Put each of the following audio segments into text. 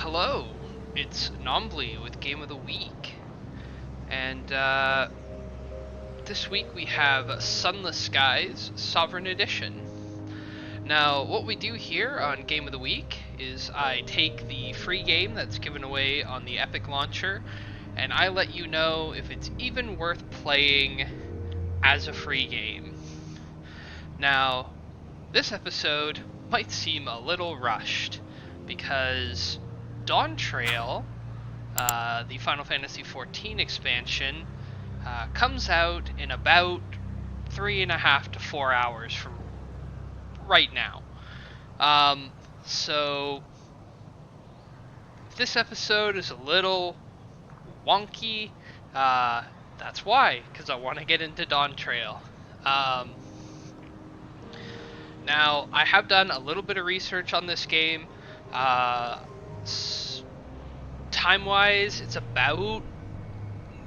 Hello, it's Nombly with Game of the Week, and this week we have Sunless Skies Sovereign Edition. Now, what we do here on Game of the Week is I take the free game that's given away on the Epic Launcher, and I let you know if it's even worth playing as a free game. Now, this episode might seem a little rushed, because Dawn Trail, the Final Fantasy XIV expansion, comes out in about 3.5 to 4 hours from right now. So if this episode is a little wonky, that's why, because I want to get into Dawn Trail. Now, I have done a little bit of research on this game. Time-wise, it's about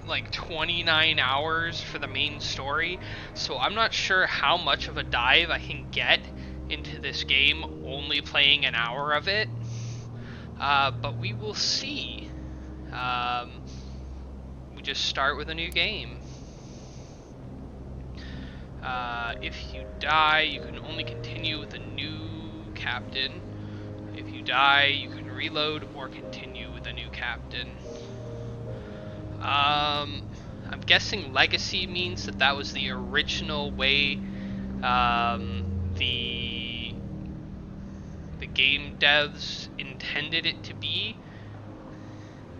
like 29 hours for the main story, so I'm not sure how much of a dive I can get into this game only playing an hour of it, but we will see. We just start with a new game. If you die, you can only continue with a new captain. If you die, you can reload or continue with a new captain. I'm guessing Legacy means that was the original way the game devs intended it to be.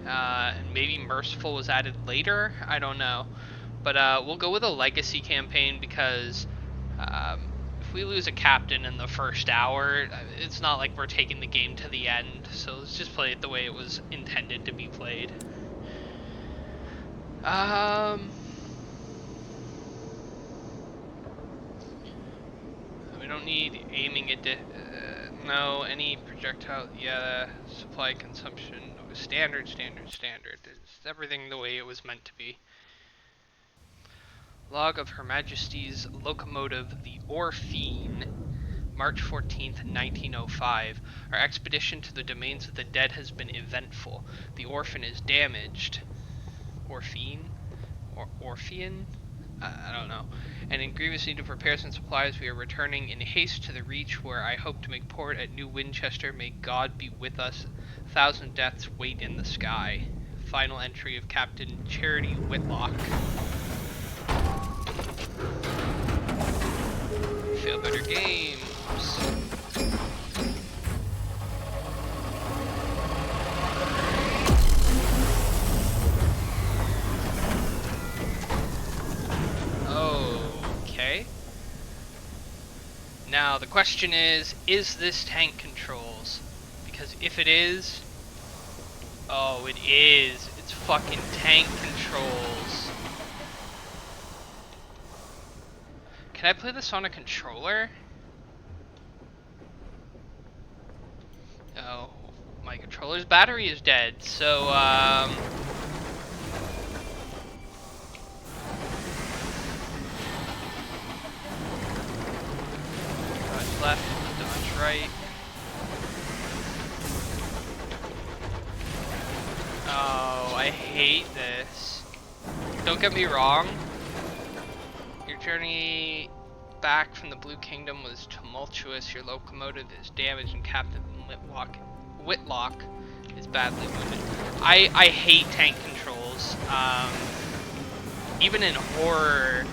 And maybe Merciful was added later, I don't know. But we'll go with a Legacy campaign because if we lose a captain in the first hour, it's not like we're taking the game to the end. So let's just play it the way it was intended to be played. We don't need aiming it. No, any projectile. Yeah, supply consumption. Standard. It's everything the way it was meant to be. Log of Her Majesty's locomotive, the Orphine, March 14th, 1905. Our expedition to the domains of the dead has been eventful. The Orphan is damaged. Orphine? Or Orphean? I don't know. And in grievous need of repairs and supplies, we are returning in haste to the Reach, where I hope to make port at New Winchester. May God be with us. 1,000 deaths wait in the sky. Final entry of Captain Charity Whitlock. Feel better games. Okay. Now the question is this tank controls? Because if it is, oh, it is. It's fucking tank controls. Can I play this on a controller? Oh, my controller's battery is dead, so, dodge left, dodge right. Oh, I hate this. Don't get me wrong. Your journey back from the Blue Kingdom was tumultuous. Your locomotive is damaged and Captain Whitlock is badly wounded. I hate tank controls. Even in horror,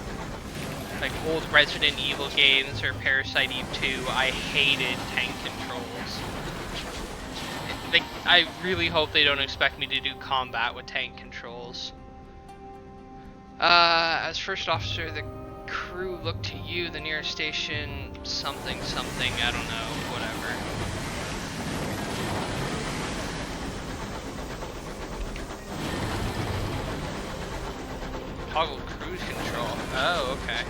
like old Resident Evil games or Parasite Eve 2, I hated tank controls. Like, I really hope they don't expect me to do combat with tank controls. As first officer, the crew look to you, the nearest station, something, I don't know, whatever. Toggle cruise control. Oh, okay.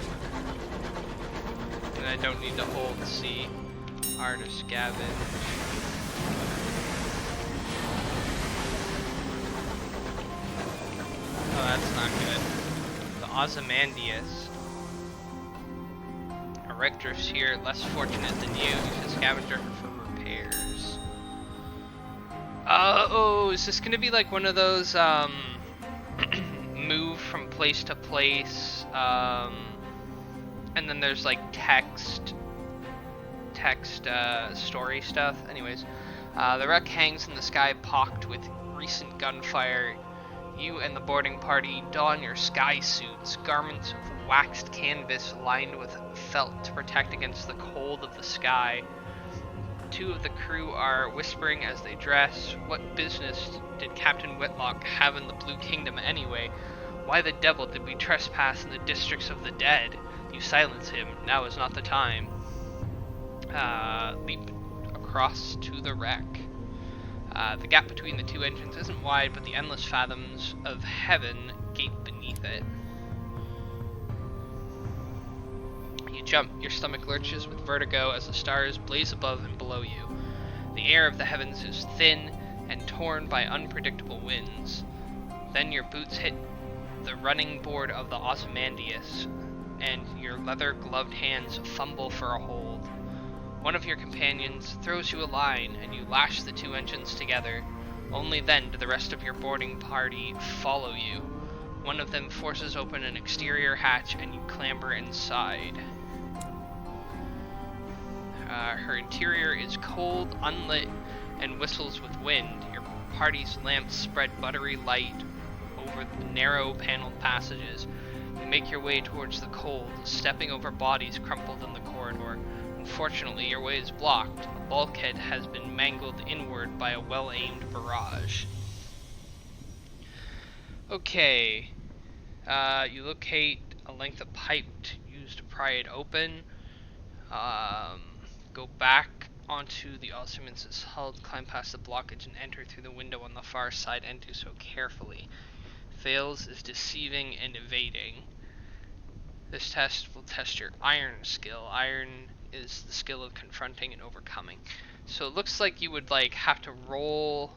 And I don't need to hold C. R to scavenge. Oh, that's not good. The Ozymandias. A wreck drifts here, less fortunate than you. Use a scavenger for repairs. Oh, is this gonna be like one of those move from place to place, and then there's like text story stuff? Anyways, the wreck hangs in the sky, pocked with recent gunfire. You and the boarding party don your sky suits, garments of waxed canvas lined with felt to protect against the cold of the sky. Two of the crew are whispering as they dress. What business did Captain Whitlock have in the Blue Kingdom anyway? Why the devil did we trespass in the districts of the dead? You silence him. Now is not the time. Leap across to the wreck. The gap between the two engines isn't wide, but the endless fathoms of heaven gape beneath it. You jump, your stomach lurches with vertigo as the stars blaze above and below you. The air of the heavens is thin and torn by unpredictable winds. Then your boots hit the running board of the Ozymandias, and your leather-gloved hands fumble for a hold. One of your companions throws you a line, and you lash the two engines together. Only then do the rest of your boarding party follow you. One of them forces open an exterior hatch, and you clamber inside. Her interior is cold, unlit, and whistles with wind. Your party's lamps spread buttery light over the narrow paneled passages. You make your way towards the cold, stepping over bodies crumpled in the corridor. Unfortunately, your way is blocked. A bulkhead has been mangled inward by a well-aimed barrage. Okay. You locate a length of pipe used to pry it open. Go back onto the Ozymandias hull, climb past the blockage, and enter through the window on the far side, and do so carefully. Fails is deceiving and evading. This test will test your iron skill. Iron is the skill of confronting and overcoming. So it looks like you would like have to roll.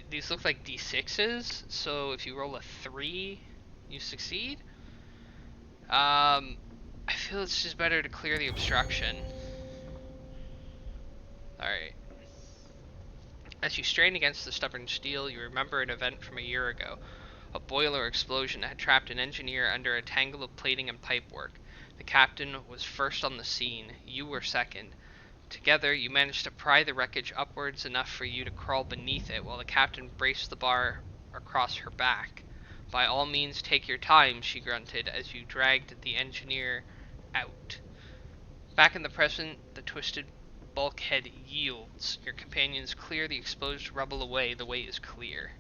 These look like d6s. So if you roll a 3, you succeed. I feel it's just better to clear the obstruction. Alright. As you strain against the stubborn steel, you remember an event from a year ago. A boiler explosion had trapped an engineer under a tangle of plating and pipework. The captain was first on the scene. You were second. Together, you managed to pry the wreckage upwards enough for you to crawl beneath it while the captain braced the bar across her back. By all means, take your time, she grunted as you dragged the engineer out. Back in the present, the twisted bulkhead yields. Your companions clear the exposed rubble away. The way is clear.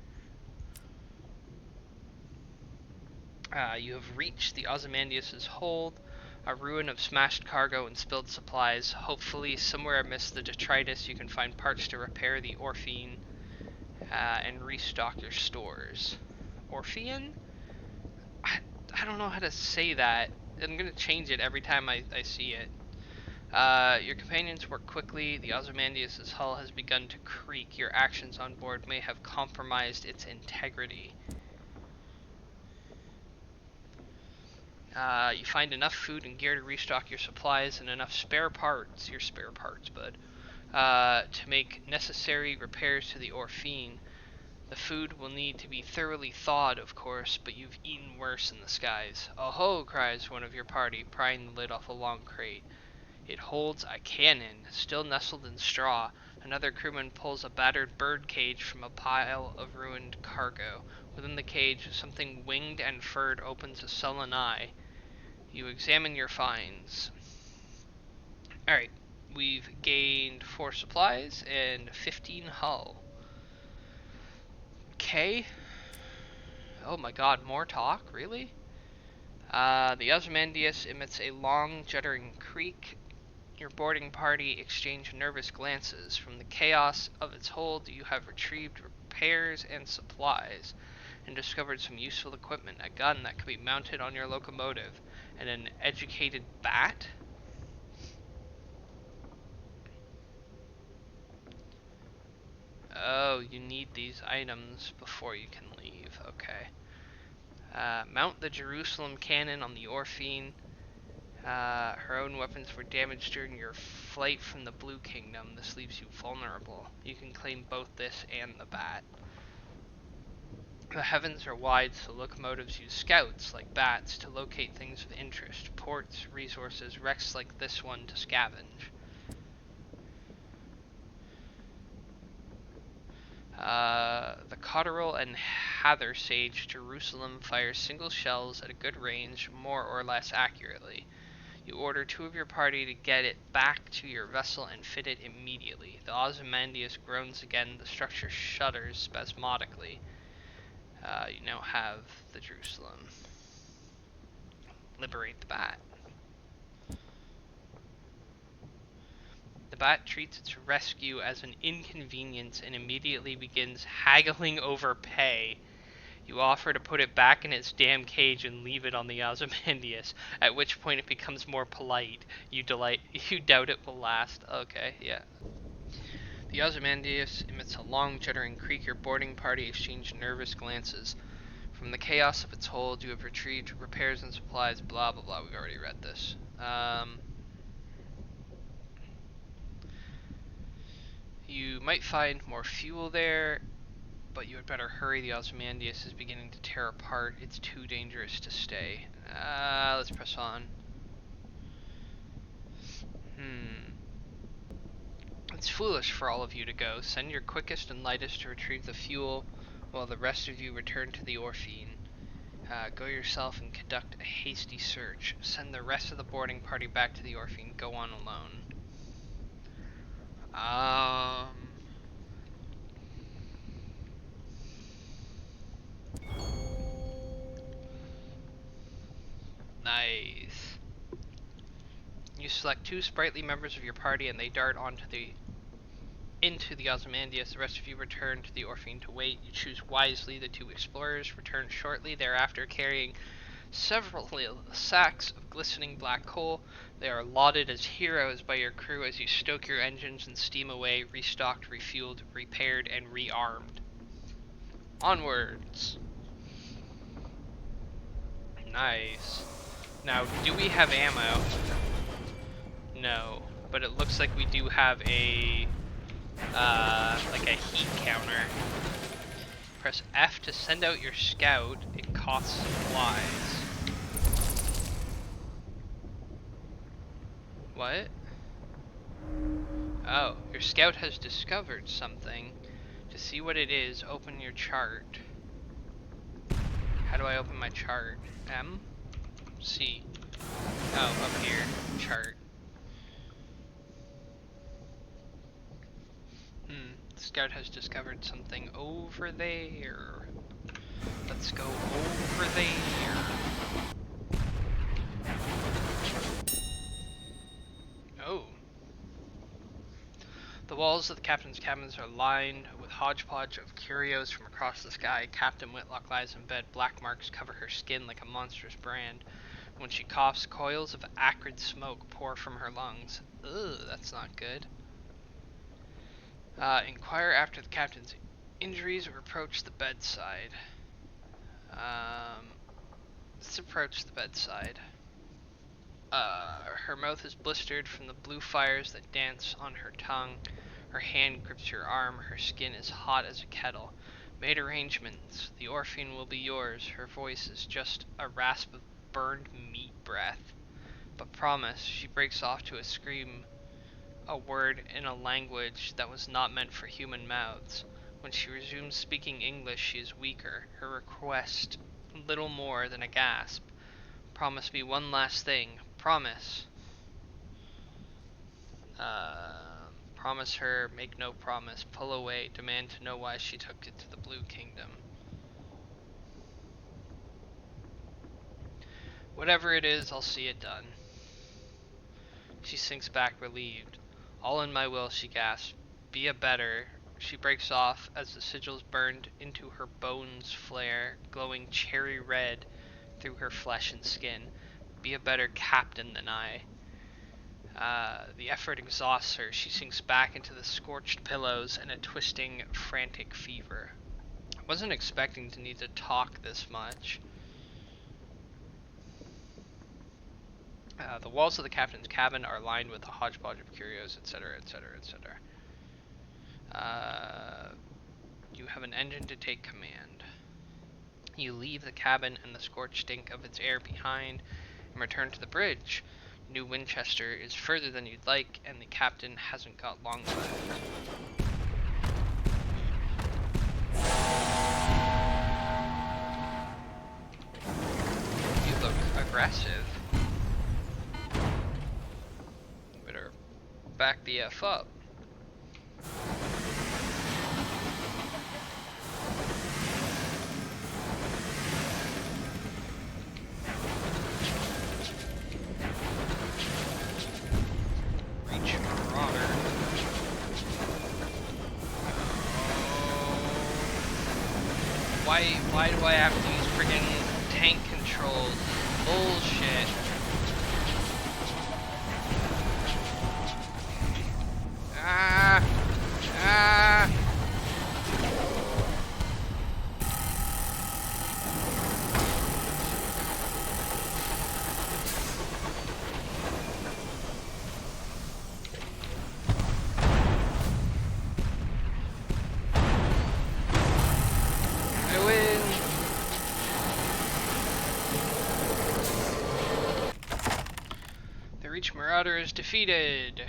You have reached the Ozymandias' hold, a ruin of smashed cargo and spilled supplies. Hopefully, somewhere amidst the detritus, you can find parts to repair the Orphean and restock your stores. Orphean? I don't know how to say that. I'm going to change it every time I see it. Your companions work quickly. The Ozymandias' hull has begun to creak. Your actions on board may have compromised its integrity. You find enough food and gear to restock your supplies and enough spare parts, bud, to make necessary repairs to the Orphean. The food will need to be thoroughly thawed, of course, but you've eaten worse in the skies. Oh ho, cries one of your party, prying the lid off a long crate. It holds a cannon, still nestled in straw. Another crewman pulls a battered bird cage from a pile of ruined cargo. Within the cage, something winged and furred opens a sullen eye. You examine your finds. Alright, we've gained 4 supplies and 15 hull. Okay. Oh my god, more talk? Really? The Ozymandias emits a long, juddering creak. Your boarding party exchange nervous glances. From the chaos of its hold, you have retrieved repairs and supplies, and discovered some useful equipment, a gun that could be mounted on your locomotive, and an educated bat? Oh, you need these items before you can leave. Okay. Mount the Jerusalem cannon on the Orphean. Her own weapons were damaged during your flight from the Blue Kingdom. This leaves you vulnerable. You can claim both this and the bat. The heavens are wide, so locomotives use scouts, like bats, to locate things of interest. Ports, resources, wrecks like this one to scavenge. The Cotteril and Hather Sage Jerusalem fires single shells at a good range, more or less accurately. You order 2 of your party to get it back to your vessel and fit it immediately. The Ozymandias groans again, the structure shudders spasmodically. You now have the Jerusalem. Liberate the bat. The bat treats its rescue as an inconvenience and immediately begins haggling over pay. You offer to put it back in its damn cage and leave it on the Ozymandias, at which point it becomes more polite. You doubt it will last. Okay, yeah. The Ozymandias emits a long, juddering creak. Your boarding party exchange nervous glances. From the chaos of its hold, you have retrieved repairs and supplies, blah, blah, blah. We've already read this. You might find more fuel there, but you had better hurry. The Ozymandias is beginning to tear apart. It's too dangerous to stay. Let's press on. It's foolish for all of you to go. Send your quickest and lightest to retrieve the fuel, while the rest of you return to the Orphine. Go yourself and conduct a hasty search. Send the rest of the boarding party back to the Orphine. Go on alone. Nice. You select 2 sprightly members of your party and they dart into the Ozymandias. The rest of you return to the Orphine to wait. You choose wisely. The 2 explorers return shortly thereafter carrying several sacks of glistening black coal. They are lauded as heroes by your crew as you stoke your engines and steam away, restocked, refueled, repaired, and rearmed. Onwards. Nice. Now, do we have ammo? No, but it looks like we do have a like a heat counter. Press F to send out your scout. It costs supplies. What? Oh, your scout has discovered something. To see what it is, open your chart. How do I open my chart? M? C. Oh, up here. Chart. Scout has discovered something over there. Let's go over there. Oh. The walls of the captain's cabins are lined with hodgepodge of curios from across the sky. Captain Whitlock lies in bed. Black marks cover her skin like a monstrous brand. When she coughs, coils of acrid smoke pour from her lungs. Ugh, that's not good. Inquire after the captain's injuries or approach the bedside. Let's approach the bedside. Her mouth is blistered from the blue fires that dance on her tongue. Her hand grips your arm. Her skin is hot as a kettle. Made arrangements. The Orphine will be yours. Her voice is just a rasp of burned meat breath. But promise. She breaks off to a scream. A word in a language that was not meant for human mouths. When she resumes speaking English, she is weaker. Her request, little more than a gasp. Promise me one last thing. Promise. Promise her, make no promise. Pull away. Demand to know why she took it to the Blue Kingdom. Whatever it is, I'll see it done. She sinks back relieved. All in my will, she gasps. Be a better. She breaks off as the sigils burned into her bones flare, glowing cherry red through her flesh and skin. Be a better captain than I. The effort exhausts her. She sinks back into the scorched pillows and a twisting, frantic fever. I wasn't expecting to need to talk this much. The walls of the captain's cabin are lined with a hodgepodge of curios, etc., etc., etc. You have an engine to take command. You leave the cabin and the scorched stink of its air behind and return to the bridge. New Winchester is further than you'd like, and the captain hasn't got long left. You look aggressive. Better back the F up. Reach Marauder. Why do I have to use friggin' tank controls? Bullshit. Ah! Ah! I win! The Reach Marauder is defeated.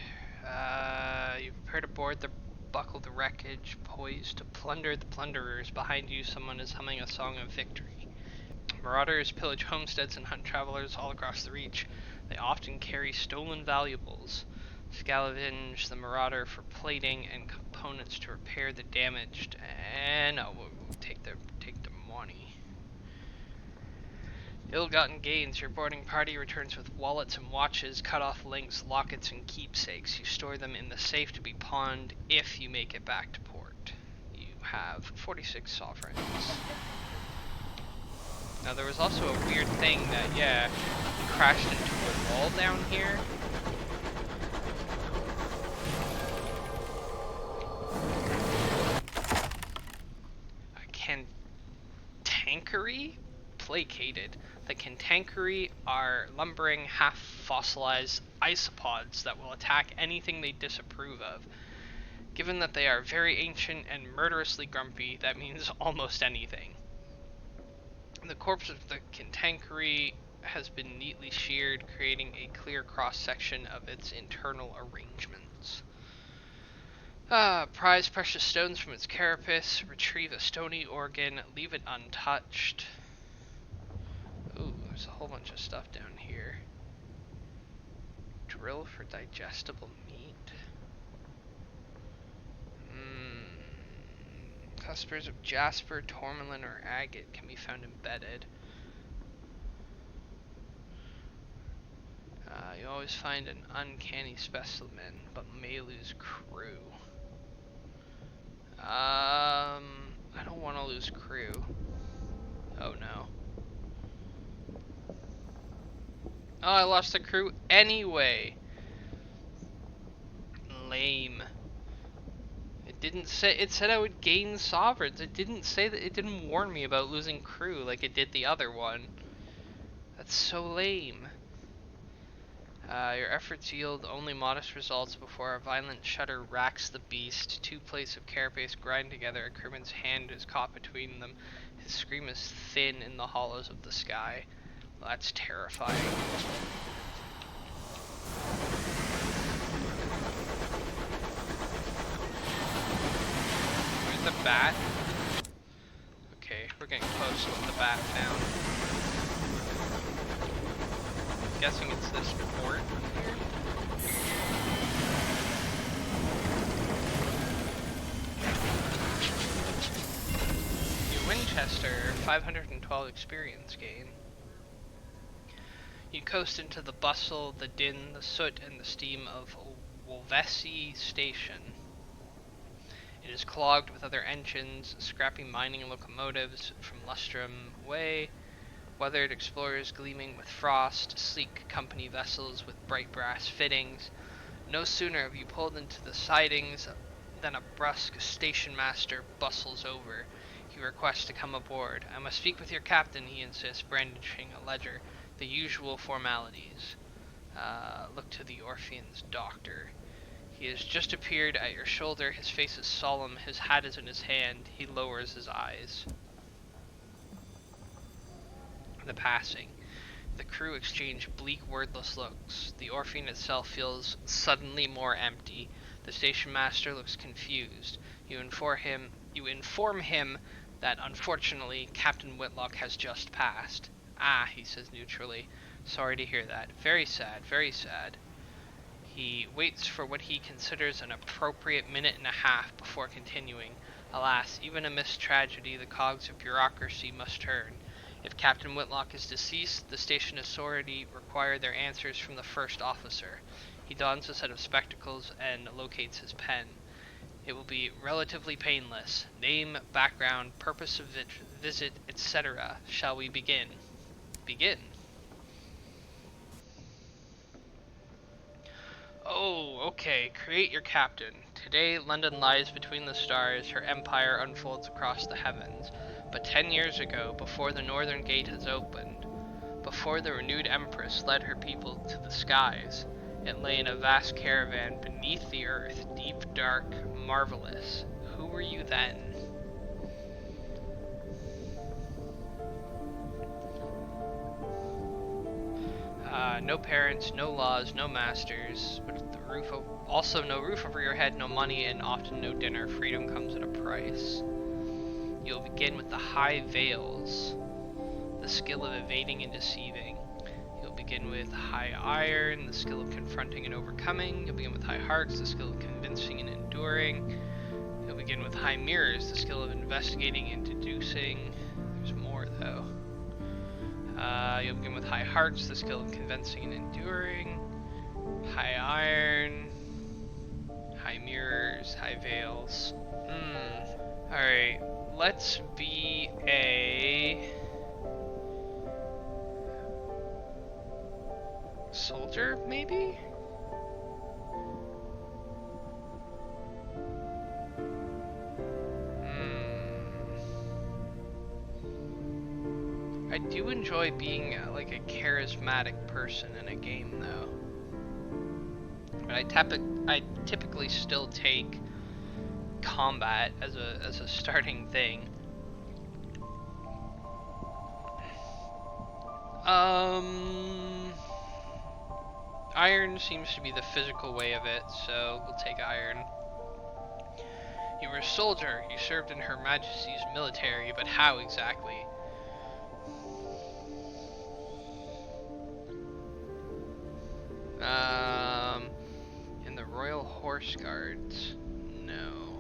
You've prepared aboard the buckle the wreckage, poised to plunder the plunderers. Behind you, someone is humming a song of victory. Marauders pillage homesteads and hunt travelers all across the Reach. They often carry stolen valuables. Scavenge the Marauder for plating and components to repair the damaged. And we'll take the money. Ill-gotten gains. Your boarding party returns with wallets and watches, cut-off links, lockets, and keepsakes. You store them in the safe to be pawned if you make it back to port. You have 46 sovereigns. Now there was also a weird thing that, yeah, crashed into a wall down here. Cantankery? Placated. The Cantankery are lumbering, half-fossilized isopods that will attack anything they disapprove of. Given that they are very ancient and murderously grumpy, that means almost anything. The corpse of the Cantankery has been neatly sheared, creating a clear cross-section of its internal arrangements. Prize precious stones from its carapace, retrieve a stony organ, leave it untouched. Ooh, there's a whole bunch of stuff down here. Drill for digestible meat. Clusters of jasper, tourmaline, or agate can be found embedded. You always find an uncanny specimen, but may lose crew. I don't want to lose crew. Oh no. Oh, I lost the crew anyway. Lame. It didn't say, it said I would gain sovereigns. It didn't say that, it didn't warn me about losing crew like it did the other one. That's so lame. Your efforts yield only modest results before a violent shudder racks the beast. Two plates of carapace grind together. A crewman's hand is caught between them. His scream is thin in the hollows of the sky. Well, that's terrifying. Where's the bat? Okay, we're getting close to what the bat found. I'm guessing it's this port here. New Winchester, 512 experience gain. You coast into the bustle, the din, the soot, and the steam of Wolvesey Station. It is clogged with other engines, scrappy mining locomotives from Lustrum Way, weathered explorers gleaming with frost, sleek company vessels with bright brass fittings. No sooner have you pulled into the sidings than a brusque station master bustles over. He requests to come aboard. I must speak with your captain, he insists, brandishing a ledger. The usual formalities. Look to the Orphean's doctor. He has just appeared at your shoulder. His face is solemn. His hat is in his hand. He lowers his eyes. The passing. The crew exchange bleak, wordless looks. The Orphean itself feels suddenly more empty. The station master looks confused. You inform him that unfortunately Captain Whitlock has just passed. Ah, he says neutrally. Sorry to hear that. Very sad, very sad. He waits for what he considers an appropriate minute and a half before continuing. Alas, even amidst tragedy, the cogs of bureaucracy must turn. If Captain Whitlock is deceased, the station authority require their answers from the first officer. He dons a set of spectacles and locates his pen. It will be relatively painless. Name, background, purpose of visit, etc. Shall we begin? Begin. Oh, okay. Create your captain. Today, London lies between the stars. Her empire unfolds across the heavens. But 10 years ago, before the northern gate has opened, before the renewed empress led her people to the skies, it lay in a vast caravan beneath the earth, deep, dark, marvelous. Who were you then? No parents, no laws, no masters, but also no roof over your head, no money, and often no dinner. Freedom comes at a price. You'll begin with the high veils, the skill of evading and deceiving. You'll begin with high iron, the skill of confronting and overcoming. You'll begin with high hearts, the skill of convincing and enduring. You'll begin with high mirrors, the skill of investigating and deducing. There's more though. You'll begin with high hearts, the skill of convincing and enduring. High iron, high mirrors, high veils. Alright, let's be a soldier, maybe? I do enjoy being like a charismatic person in a game though. But I typically still take combat as a starting thing. Iron seems to be the physical way of it, so we'll take iron. You were a soldier. You served in Her Majesty's military, but how exactly? In the Royal Horse Guards? No.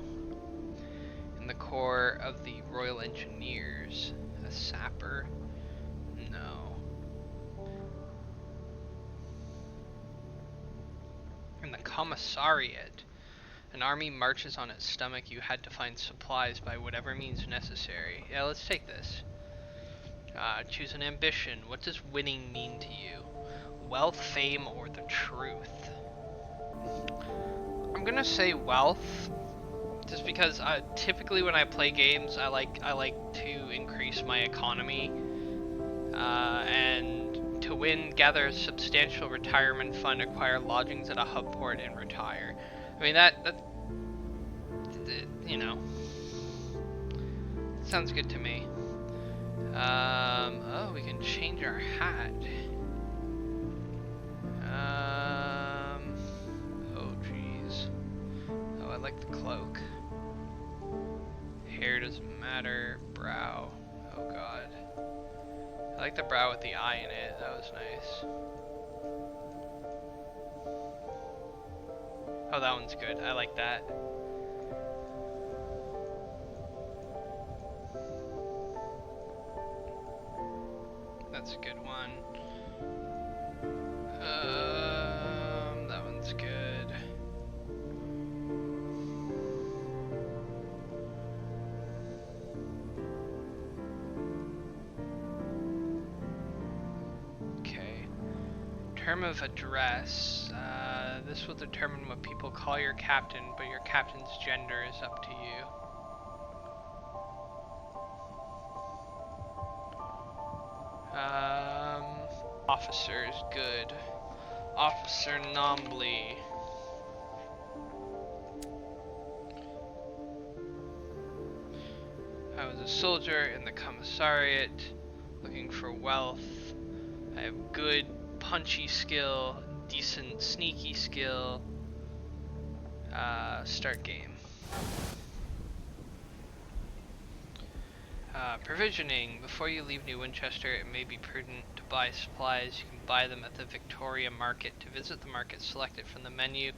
In the Corps of the Royal Engineers? A sapper? No. In the Commissariat? An army marches on its stomach. You had to find supplies by whatever means necessary. Yeah, let's take this. Choose an ambition. What does winning mean to you? Wealth, fame, or the truth? I'm gonna say wealth, just because typically when I play games, I like to increase my economy, and to win, gather a substantial retirement fund, acquire lodgings at a hub port, and retire. I mean that you know, sounds good to me. Oh, we can change our hat. Oh jeez. Oh, I like the cloak. Hair doesn't matter. Brow. Oh god. I like the brow with the eye in it. That was nice. Oh, that one's good. I like that. That's a good one. That one's good. Okay. Term of address. This will determine what people call your captain, but your captain's gender is up to you. Officer is good. Officer Nombly. I was a soldier in the commissariat, looking for wealth. I have good punchy skill, decent sneaky skill. Start game. Provisioning. Before you leave New Winchester, it may be prudent to buy supplies. You can buy them at the Victoria Market. To visit the market, select it from the menu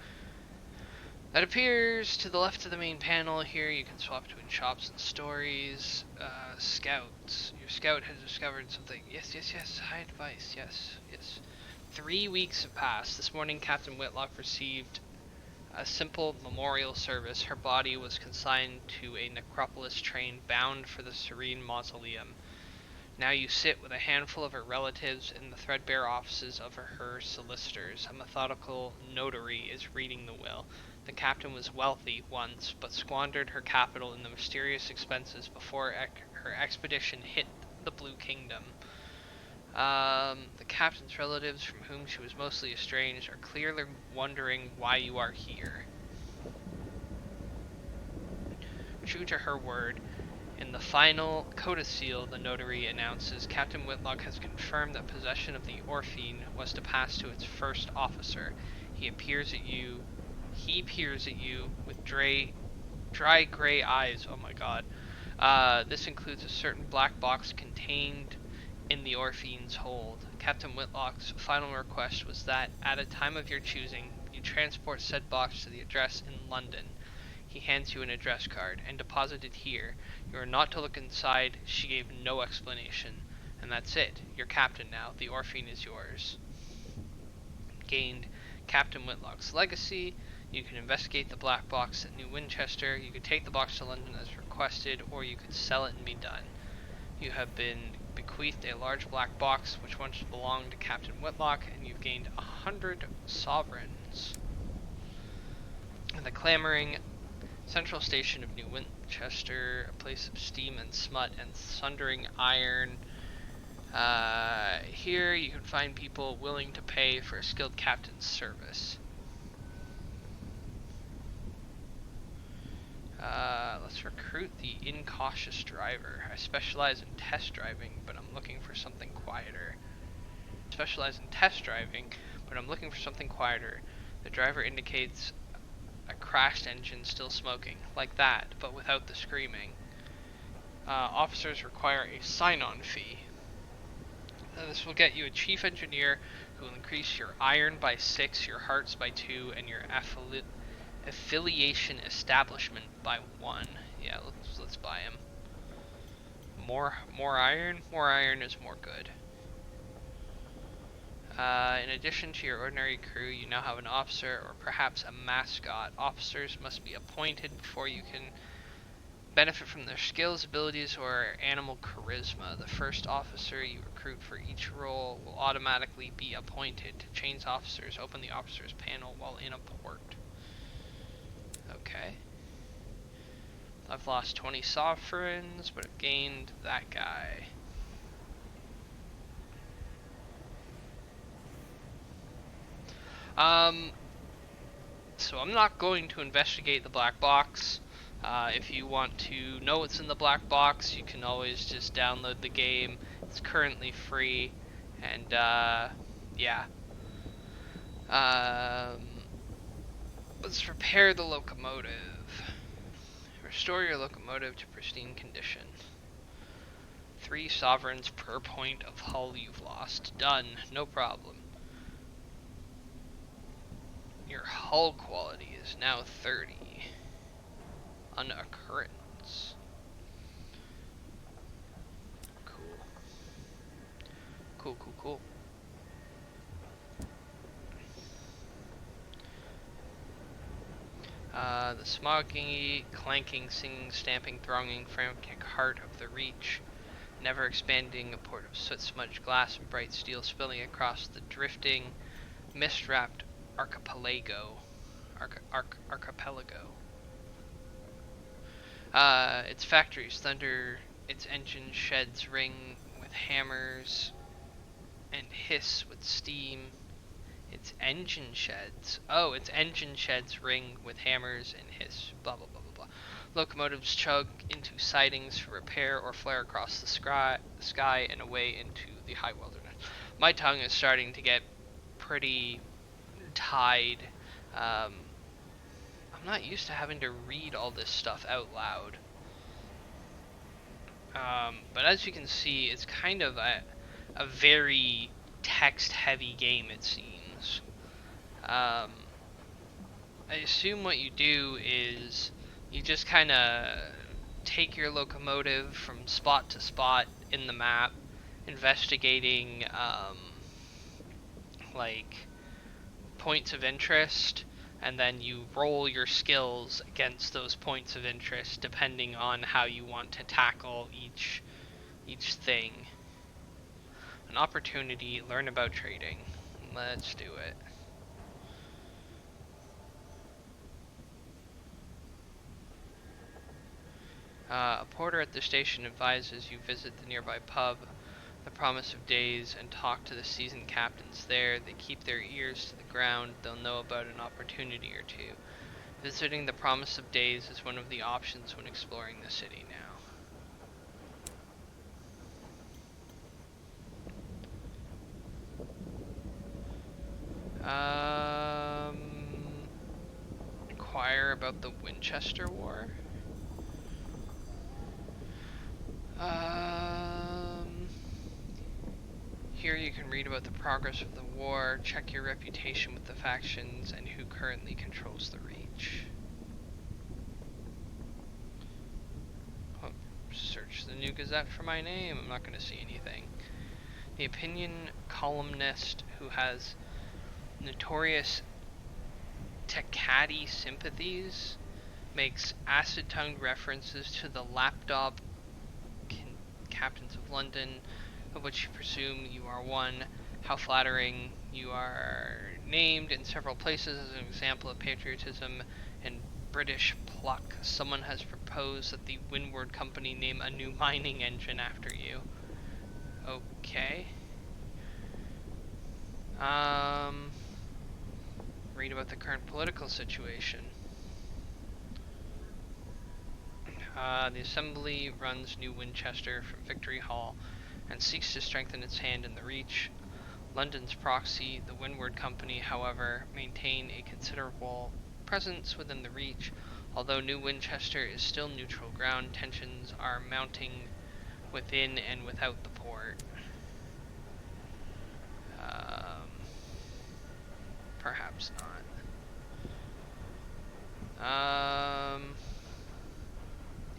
that appears to the left of the main panel. Here you can swap between shops and stories. Scouts. Your scout has discovered something. Yes. High advice. Yes. 3 weeks have passed. This morning, Captain Whitlock received a simple memorial service. Her body was consigned to a necropolis train bound for the Serene Mausoleum. Now you sit with a handful of her relatives in the threadbare offices of her solicitors. A methodical notary is reading the will. The captain was wealthy once, but squandered her capital in the mysterious expenses before her expedition hit the Blue Kingdom. The captain's relatives, from whom she was mostly estranged, are clearly wondering why you are here. True to her word, in the final codicil, the notary announces Captain Whitlock has confirmed that possession of the Orphine was to pass to its first officer. He peers at you with dry gray eyes. Oh my god. This includes a certain black box contained in the Orphine's hold. Captain Whitlock's final request was that, at a time of your choosing, you transport said box to the address in London. He hands you an address card, and deposit it here. You are not to look inside. She gave no explanation. And that's it. You're captain now. The Orphine is yours. Gained Captain Whitlock's legacy. You can investigate the black box at New Winchester. You could take the box to London as requested, or you could sell it and be done. You have been bequeathed a large black box which once belonged to Captain Whitlock, and you've gained 100 sovereigns. The clamoring central station of New Winchester, a place of steam and smut and thundering iron. Here you can find people willing to pay for a skilled captain's service. Let's recruit the incautious driver. I specialize in test driving, but I'm looking for something quieter. The driver indicates a crashed engine still smoking, like that, but without the screaming. Officers require a sign-on fee. This will get you a chief engineer who will increase your iron by 6, your hearts by 2, and your affiliation establishment by 1. Yeah, let's buy him. More iron? More iron is more good. In addition to your ordinary crew, you now have an officer or perhaps a mascot. Officers must be appointed before you can benefit from their skills, abilities, or animal charisma. The first officer you recruit for each role will automatically be appointed. To change officers, open the officers panel while in a port. Okay. I've lost 20 sovereigns, but I've gained that guy. So I'm not going to investigate the black box. If you want to know what's in the black box, you can always just download the game. It's currently free, and yeah. Let's repair the locomotive. Restore your locomotive to pristine condition. 3 sovereigns per point of hull you've lost. Done. No problem. Your hull quality is now 30. An occurrence. Cool. The smoggy, clanking, singing, stamping, thronging, frantic heart of the Reach, never expanding, a port of soot-smudged glass and bright steel spilling across the drifting, mist-wrapped archipelago. Its factories thunder, its engine sheds ring with hammers and hiss with steam. It's engine sheds. Oh, it's engine sheds ring with hammers and hiss. Blah, blah, blah, blah, blah. Locomotives chug into sidings for repair or flare across the sky and away into the high wilderness. My tongue is starting to get pretty tied. I'm not used to having to read all this stuff out loud. But as you can see, it's kind of a very text-heavy game, it seems. I assume what you do is you just kind of take your locomotive from spot to spot in the map, investigating like points of interest, and then you roll your skills against those points of interest depending on how you want to tackle each thing. An opportunity, learn about trading. Let's do it. A porter at the station advises you visit the nearby pub, The Promise of Days, and talk to the seasoned captains there. They keep their ears to the ground. They'll know about an opportunity or two. Visiting the Promise of Days is one of the options when exploring the city now. Inquire about the Winchester War. Here you can read about the progress of the war, check your reputation with the factions, and who currently controls the Reach. Oh, search the New Gazette for my name. I'm not going to see anything. The opinion columnist who has notorious Takati sympathies makes acid-tongued references to the lapdog captains of London, of which you presume you are one. How flattering. You are named in several places as an example of patriotism and British pluck. Someone has proposed that the Windward Company name a new mining engine after you. Okay. Read about the current political situation. The Assembly runs New Winchester from Victory Hall and seeks to strengthen its hand in the Reach. London's proxy, the Windward Company, however, maintain a considerable presence within the Reach. Although New Winchester is still neutral ground, tensions are mounting within and without the port. Perhaps not.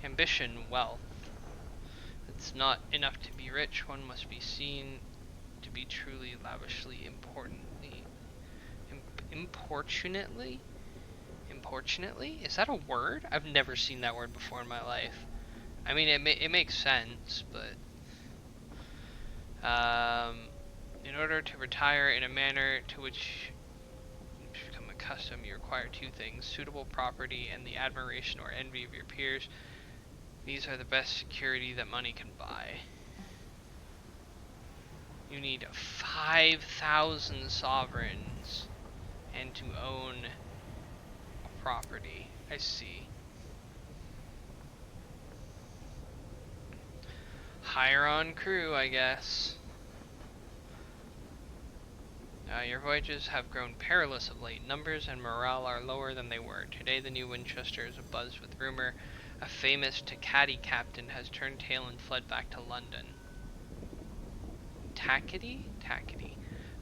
Ambition, wealth. It's not enough to be rich, one must be seen to be truly lavishly importunately? Is that a word? I've never seen that word before in my life. I mean, it makes sense, but in order to retire in a manner to which you become accustomed, you require two things: suitable property and the admiration or envy of your peers. These are the best security that money can buy. You need 5,000 sovereigns and to own a property. I see. Hire on crew, I guess. Your voyages have grown perilous of late. Numbers and morale are lower than they were. Today the New Winchester is abuzz with rumor. A famous Takati captain has turned tail and fled back to London. Takati?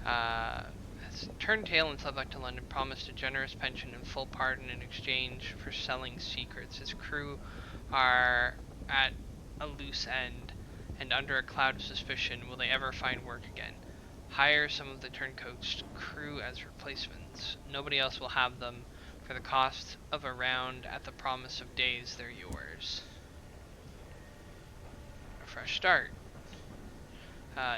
Has turned tail and fled back to London, promised a generous pension and full pardon in exchange for selling secrets. His crew are at a loose end, and under a cloud of suspicion. Will they ever find work again? Hire some of the turncoats crew as replacements. Nobody else will have them. For the cost of a round at the Promise of Days, they're yours. A fresh start.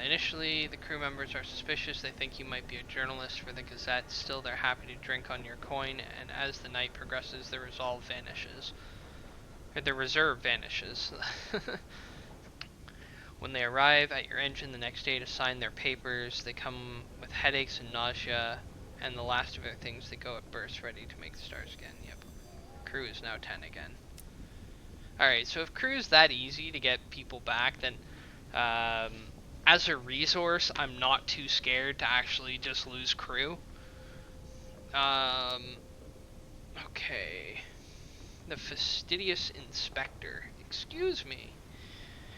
Initially, the crew members are suspicious. They think you might be a journalist for the Gazette. Still, they're happy to drink on your coin, and as the night progresses, their resolve vanishes. Or their reserve vanishes. When they arrive at your engine the next day to sign their papers, they come with headaches and nausea. And the last of their things, they go at burst, ready to make the stars again. Yep. Crew is now 10 again. Alright, so if crew is that easy to get people back, then as a resource, I'm not too scared to actually just lose crew. Okay. The fastidious inspector. Excuse me.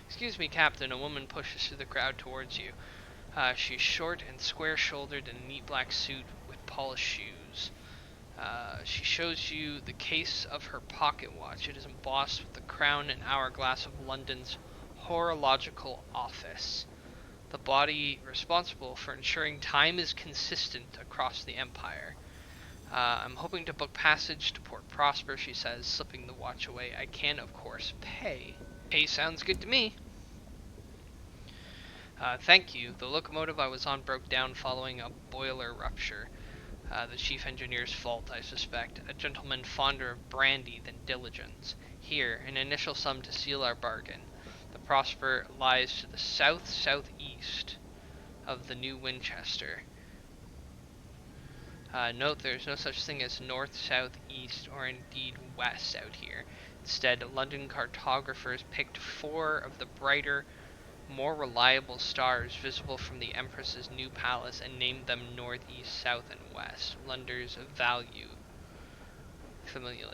Excuse me, Captain. A woman pushes through the crowd towards you. She's short and square-shouldered in a neat black suit with polished shoes. She shows you the case of her pocket watch. It is embossed with the crown and hourglass of London's horological office, the body responsible for ensuring time is consistent across the empire. I'm hoping to book passage to Port Prosper, she says, slipping the watch away. I can, of course, pay. Pay sounds good to me. Thank you. The locomotive I was on broke down following a boiler rupture. The chief engineer's fault, I suspect. A gentleman fonder of brandy than diligence. Here, an initial sum to seal our bargain. The Prosper lies to the south-southeast of the New Winchester. Note there's no such thing as north, south, east, or indeed west out here. Instead, London cartographers picked 4 of the brighter, more reliable stars visible from the Empress's new palace and named them north, east, south, and west. London's value. Familiar.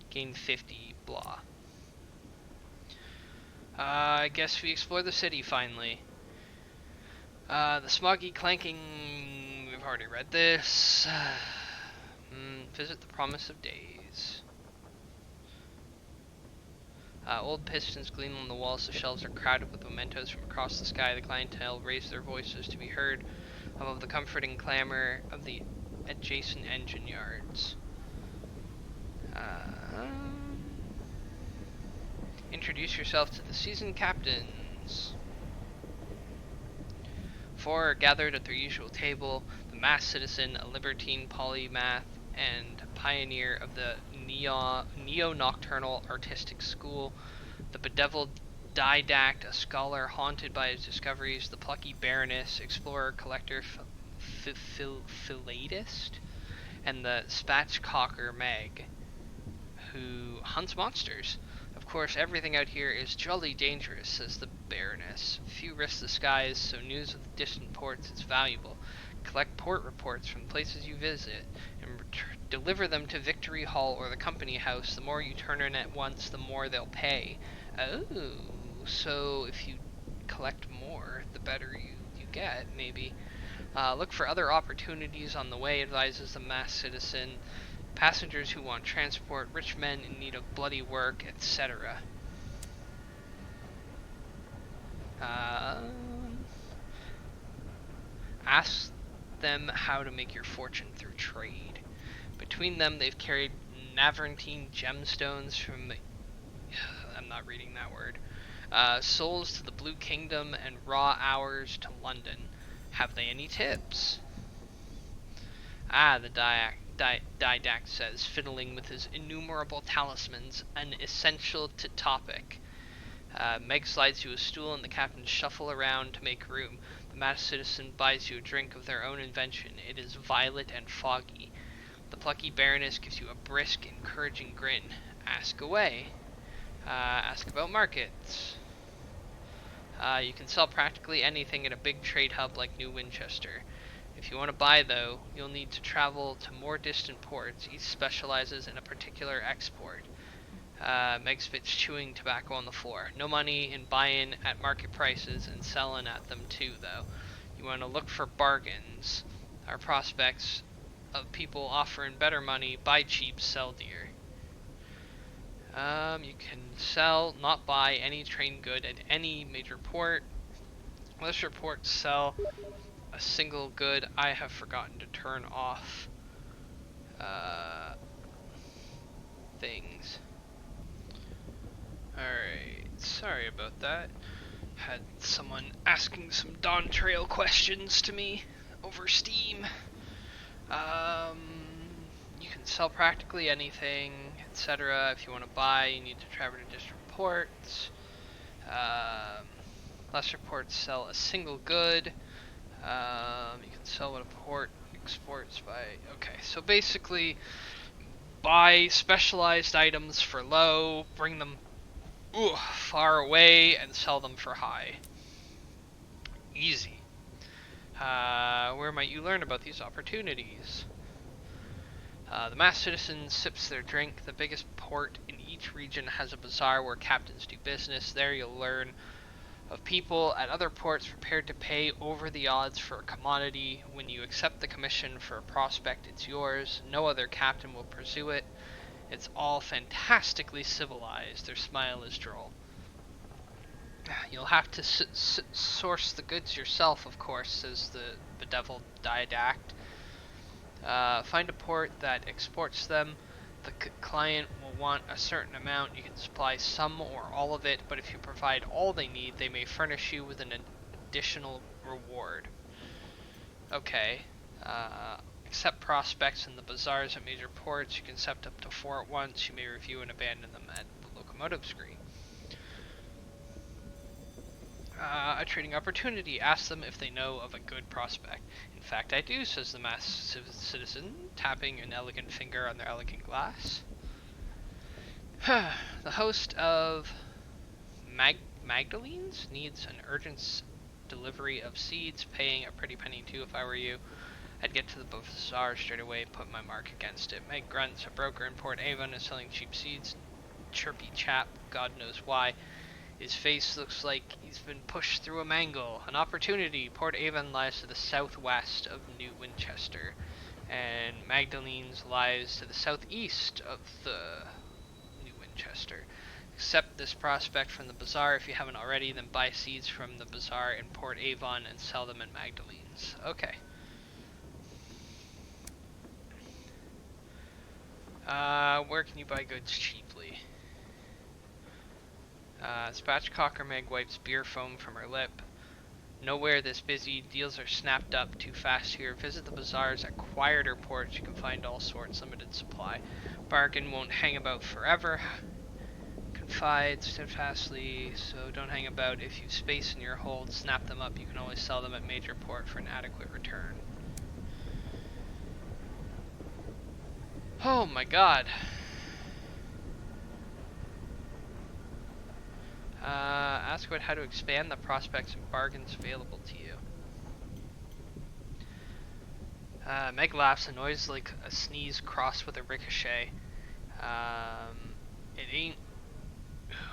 Gain 50, blah. I guess we explore the city finally. The smoggy clanking, we've already read this. Visit the Promise of Days. Old pistons gleam on the walls. The shelves are crowded with mementos from across the sky. The clientele raise their voices to be heard above the comforting clamor of the adjacent engine yards. Introduce yourself to the seasoned captains. 4 are gathered at their usual table. The masked citizen, a libertine polymath, and pioneer of the neo-nocturnal artistic school. The bedeviled didact, a scholar haunted by his discoveries. The plucky baroness, explorer, collector, philatist. And the spatchcocker Meg, who hunts monsters. Of course, everything out here is jolly dangerous, says the Baroness. Few risk the skies, so news of distant ports is valuable. Collect port reports from places you visit, and deliver them to Victory Hall or the Company House. The more you turn in at once, the more they'll pay. Oh, so if you collect more, the better you get, maybe. Look for other opportunities on the way, advises the masked citizen. Passengers who want transport, rich men in need of bloody work, etc. Ask them how to make your fortune through trade. Between them, they've carried Navarrete gemstones from... I'm not reading that word. Souls to the Blue Kingdom and raw hours to London. Have they any tips? The didact says, fiddling with his innumerable talismans, an essential to topic. Meg slides you a stool and the captains shuffle around to make room. The masked citizen buys you a drink of their own invention. It is violet and foggy. The plucky baroness gives you a brisk, encouraging grin. Ask away. Ask about markets. You can sell practically anything at a big trade hub like New Winchester. If you want to buy, though, you'll need to travel to more distant ports. Each specializes in a particular export. Meg spits chewing tobacco on the floor. No money in buy-in at market prices and selling at them too, though. You want to look for bargains. Our prospects of people offering better money, buy cheap, sell dear. You can sell, not buy, any train good at any major port. Unless your ports sell a single good, I have forgotten to turn off things. Alright, sorry about that. Had someone asking some Dawn Trail questions to me over Steam. You can sell practically anything, etc. If you want to buy, you need to travel to distant ports. Lesser ports sell a single good. You can sell what a port exports by... Okay, so basically, buy specialized items for low, bring them far away, and sell them for high. Easy. Where might you learn about these opportunities? The mass citizen sips their drink. The biggest port in each region has a bazaar where captains do business. There you'll learn of people at other ports prepared to pay over the odds for a commodity. When you accept the commission for a prospect, it's yours. No other captain will pursue it. It's all fantastically civilized. Their smile is droll. You'll have to source the goods yourself, of course, says the bedeviled didact. Find a port that exports them. The client will want a certain amount. You can supply some or all of it, but if you provide all they need, they may furnish you with an additional reward. Okay. Accept prospects in the bazaars at major ports. You can accept up to 4 at once. You may review and abandon them at the locomotive screen. A trading opportunity. Ask them if they know of a good prospect. In fact, I do, says the mass citizen, tapping an elegant finger on their elegant glass. The host of Magdalene's needs an urgent delivery of seeds, paying a pretty penny too if I were you. I'd get to the bazaar straight away, put my mark against it. Meg Grunt's a broker in Port Avon, is selling cheap seeds. Chirpy chap, God knows why. His face looks like he's been pushed through a mangle. An opportunity. Port Avon lies to the southwest of New Winchester, and Magdalene's lies to the southeast of the New Winchester. Accept this prospect from the bazaar. If you haven't already, then buy seeds from the bazaar in Port Avon and sell them in Magdalene's. Okay. Where can you buy goods cheaply? Spatchcocker Meg wipes beer foam from her lip. Nowhere this busy. Deals are snapped up too fast here. Visit the bazaars at quieter ports. You can find all sorts. Limited supply. Bargain won't hang about forever. Confide steadfastly, so don't hang about. If you've space in your hold, snap them up. You can always sell them at major port for an adequate return. Oh my god. Ask about how to expand the prospects and bargains available to you. Meg laughs, a noise like a sneeze crossed with a ricochet. It ain't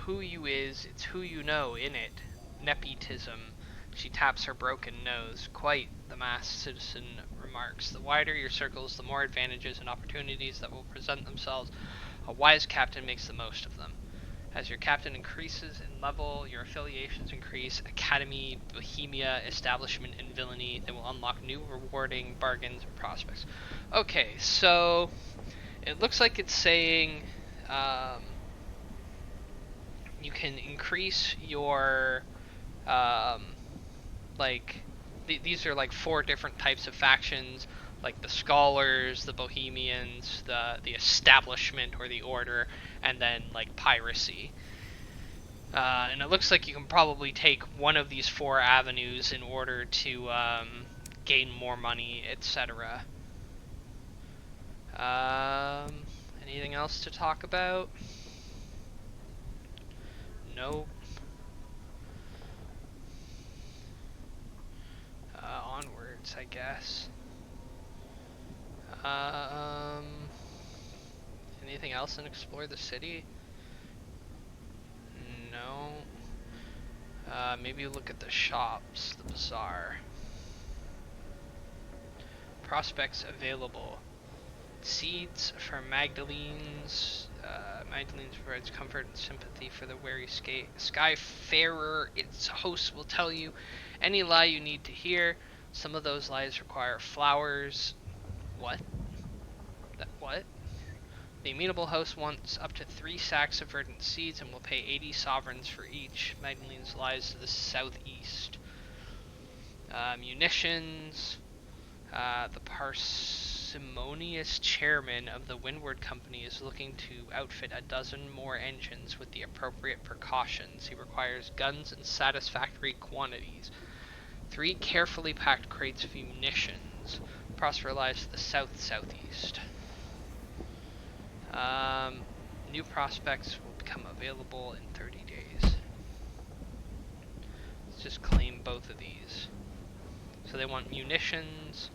who you is, it's who you know, innit? Nepotism. She taps her broken nose. Quite, the masked citizen remarks. The wider your circles, the more advantages and opportunities that will present themselves. A wise captain makes the most of them. As your captain increases in level, your affiliations increase. Academy, Bohemia, Establishment, and Villainy. They will unlock new rewarding bargains and prospects. Okay, so it looks like it's saying you can increase your these are like 4 different types of factions, like the Scholars, the Bohemians, the Establishment or the Order, and then like piracy. And it looks like you can probably take one of these 4 avenues in order to gain more money, etc. Anything else to talk about? Nope. Onwards, I guess. Anything else in Explore the City? No. Maybe look at the shops, the bazaar. Prospects available. Seeds for Magdalene's. Magdalene's provides comfort and sympathy for the weary skyfarer. Its host will tell you any lie you need to hear. Some of those lies require flowers. What? What? The amenable host wants up to 3 sacks of verdant seeds and will pay 80 sovereigns for each. Magdalene's lies to the southeast. Munitions. The parsimonious chairman of the Windward Company is looking to outfit a dozen more engines with the appropriate precautions. He requires guns in satisfactory quantities. 3 carefully packed crates of munitions. Prosper lies to the south-southeast. New prospects will become available in 30 days. Let's just claim both of these. So they want munitions,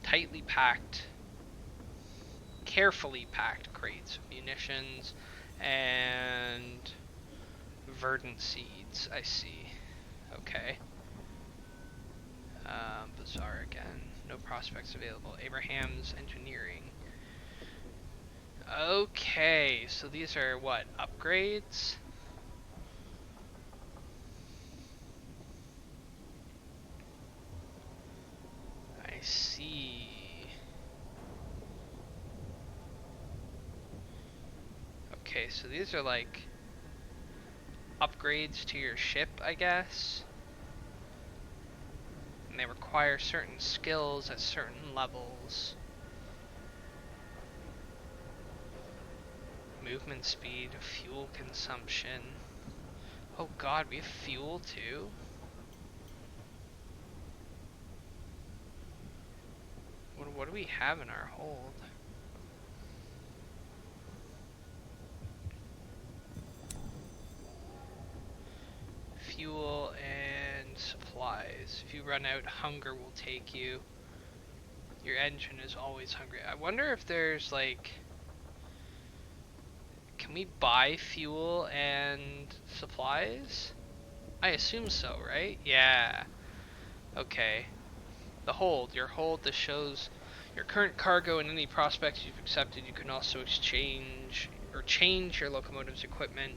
tightly packed, carefully packed crates of munitions, and verdant seeds. I see. Okay. Bazaar again. No prospects available. Abraham's engineering. Okay, so these are what? Upgrades? I see. Okay, so these are like upgrades to your ship, I guess. And they require certain skills at certain levels. Movement speed, fuel consumption. Oh god, we have fuel too? What do we have in our hold? Fuel and supplies. If you run out, hunger will take you. Your engine is always hungry. I wonder if there's like... Can we buy fuel and supplies? I assume so, right? Yeah. Okay. The hold. Your hold, this shows your current cargo and any prospects you've accepted. You can also exchange or change your locomotive's equipment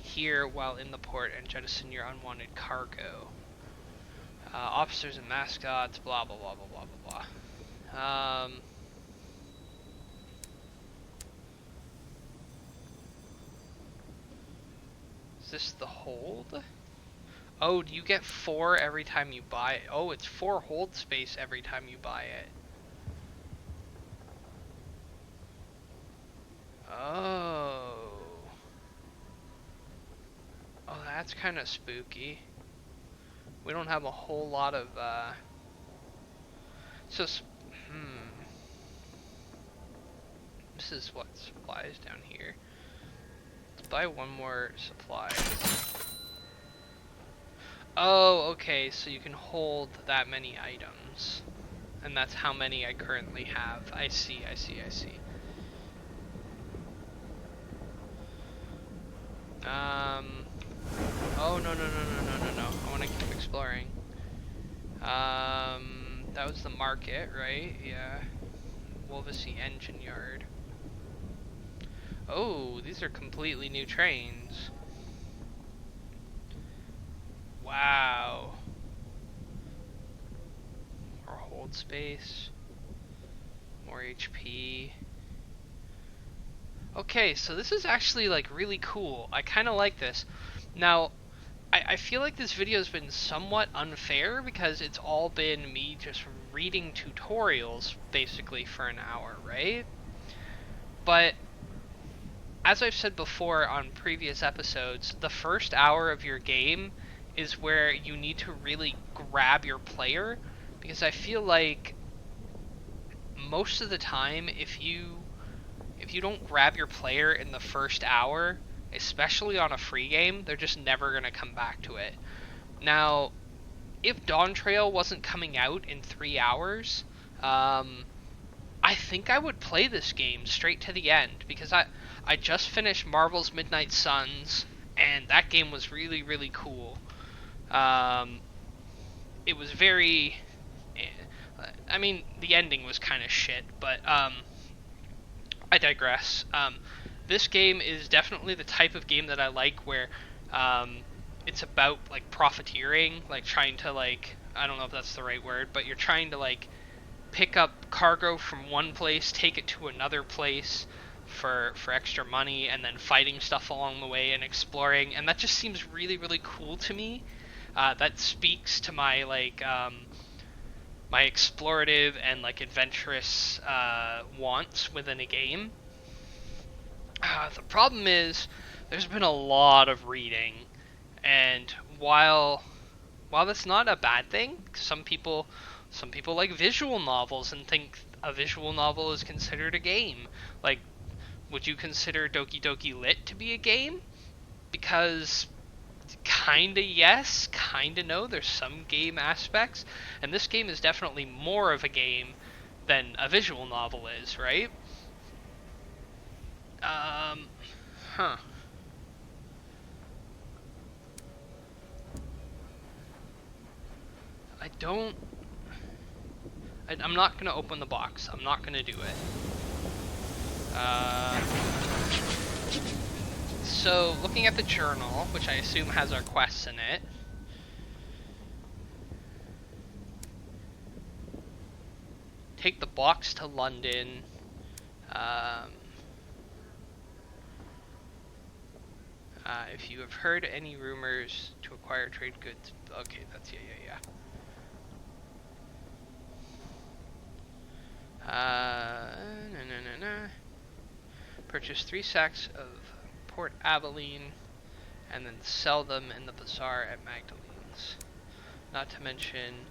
here while in the port and jettison your unwanted cargo. Officers and mascots, blah blah blah blah blah blah blah. Is this the hold? Oh, do you get 4 every time you buy it? Oh, it's 4 hold space every time you buy it. Oh. Oh, that's kind of spooky. We don't have a whole lot of, This is what supplies down here. Let's buy one more supply. Oh, okay, so you can hold that many items. And that's how many I currently have. I see, I see, I see. Oh, no, no, no, no, no, no, no. I want to keep exploring. That was the market, right? Yeah. Wolvesey Engine Yard. Oh, these are completely new trains. Wow. More hold space. More HP. Okay, so this is actually like really cool. I kind of like this. Now, I feel like this video has been somewhat unfair because it's all been me just reading tutorials basically for an hour, right? But as I've said before on previous episodes, the first hour of your game is where you need to really grab your player, because I feel like most of the time if you don't grab your player in the first hour, especially on a free game, they're just never going to come back to it. Now, if Dawn Trail wasn't coming out in 3 hours, I think I would play this game straight to the end, because I just finished Marvel's Midnight Suns, and that game was really, really cool. It was very... I mean, the ending was kind of shit, but I digress. This game is definitely the type of game that I like, where it's about like profiteering, like trying to like, I don't know if that's the right word, but you're trying to like pick up cargo from one place, take it to another place for extra money, and then fighting stuff along the way and exploring, and that just seems really, really cool to me. That speaks to my like my explorative and like adventurous wants within a game. The problem is there's been a lot of reading, and while while that's not a bad thing, some people like visual novels and think a visual novel is considered a game. Like, would you consider Doki Doki Lit to be a game? Because kinda yes, kinda no. There's some game aspects, and this game is definitely more of a game than a visual novel is, right? Huh. I don't. I'm not gonna open the box. I'm not gonna do it. So, looking at the journal, which I assume has our quests in it. Take the box to London. If you have heard any rumors to acquire trade goods. Okay, that's yeah. Purchase 3 sacks of Port Abilene and then sell them in the bazaar at Magdalene's. Not to mention,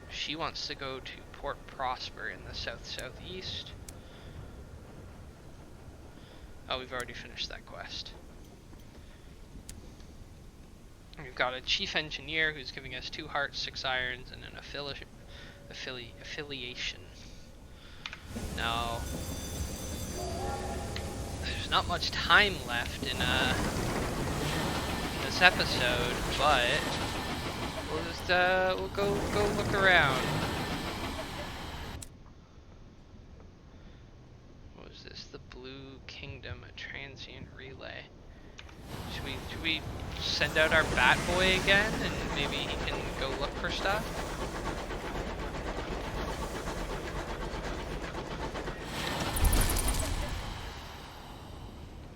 she wants to go to Port Prosper in the south-southeast. Oh, we've already finished that quest. We've got a chief engineer who's giving us 2 hearts, 6 irons, and an affiliation. Now, there's not much time left in this episode, but we'll just we'll go look around. What was this? The Blue Kingdom, a transient relay. Should we send out our Bat Boy again, and maybe he can go look for stuff?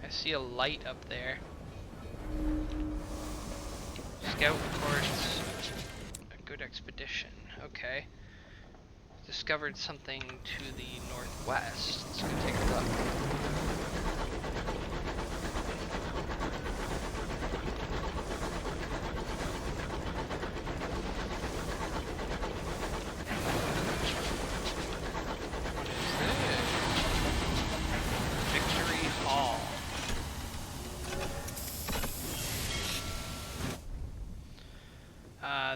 I see a light up there. Scout reports a good expedition. Okay. Discovered something to the northwest. Let's go take a look.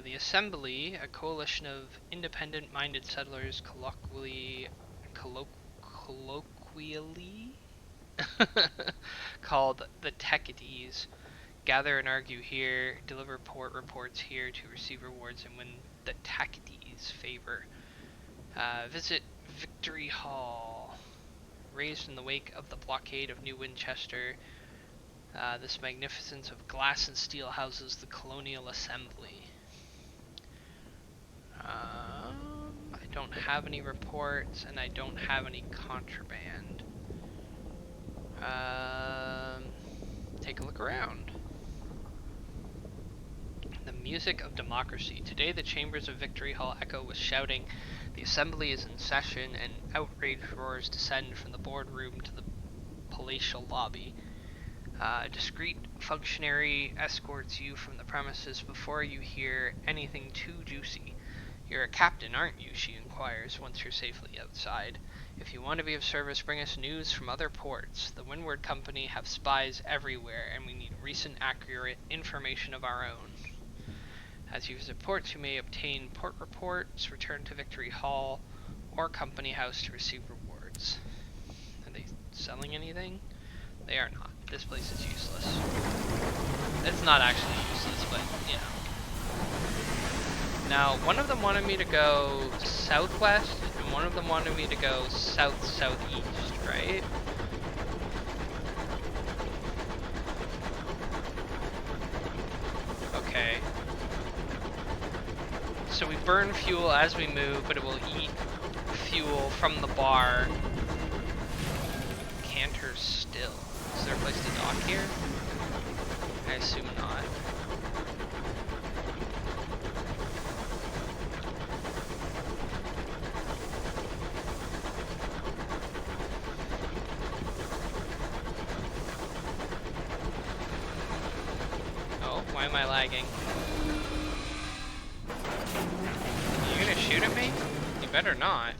The Assembly, a coalition of independent-minded settlers colloquially called the Techides, gather and argue here, deliver port reports here to receive rewards and win the Techides' favor. Visit Victory Hall. Raised in the wake of the blockade of New Winchester, this magnificence of glass and steel houses the Colonial Assembly. I don't have any reports, and I don't have any contraband. Take a look around. The music of democracy. Today the chambers of Victory Hall echo with shouting. The assembly is in session, and outraged roars descend from the boardroom to the palatial lobby. A discreet functionary escorts you from the premises before you hear anything too juicy. You're a captain, aren't you? She inquires once you're safely outside. If you want to be of service, bring us news from other ports. The Windward Company have spies everywhere, and we need recent, accurate information of our own. As you visit ports, you may obtain port reports, return to Victory Hall, or Company House to receive rewards. Are they selling anything? They are not. This place is useless. It's not actually useless, but, you know. Now, one of them wanted me to go southwest, and one of them wanted me to go south-southeast, right? Okay. So we burn fuel as we move, but it will eat fuel from the bar. Canter's Still. Is there a place to dock here? I assume not. Why am I lagging? Are you gonna shoot at me? You better not.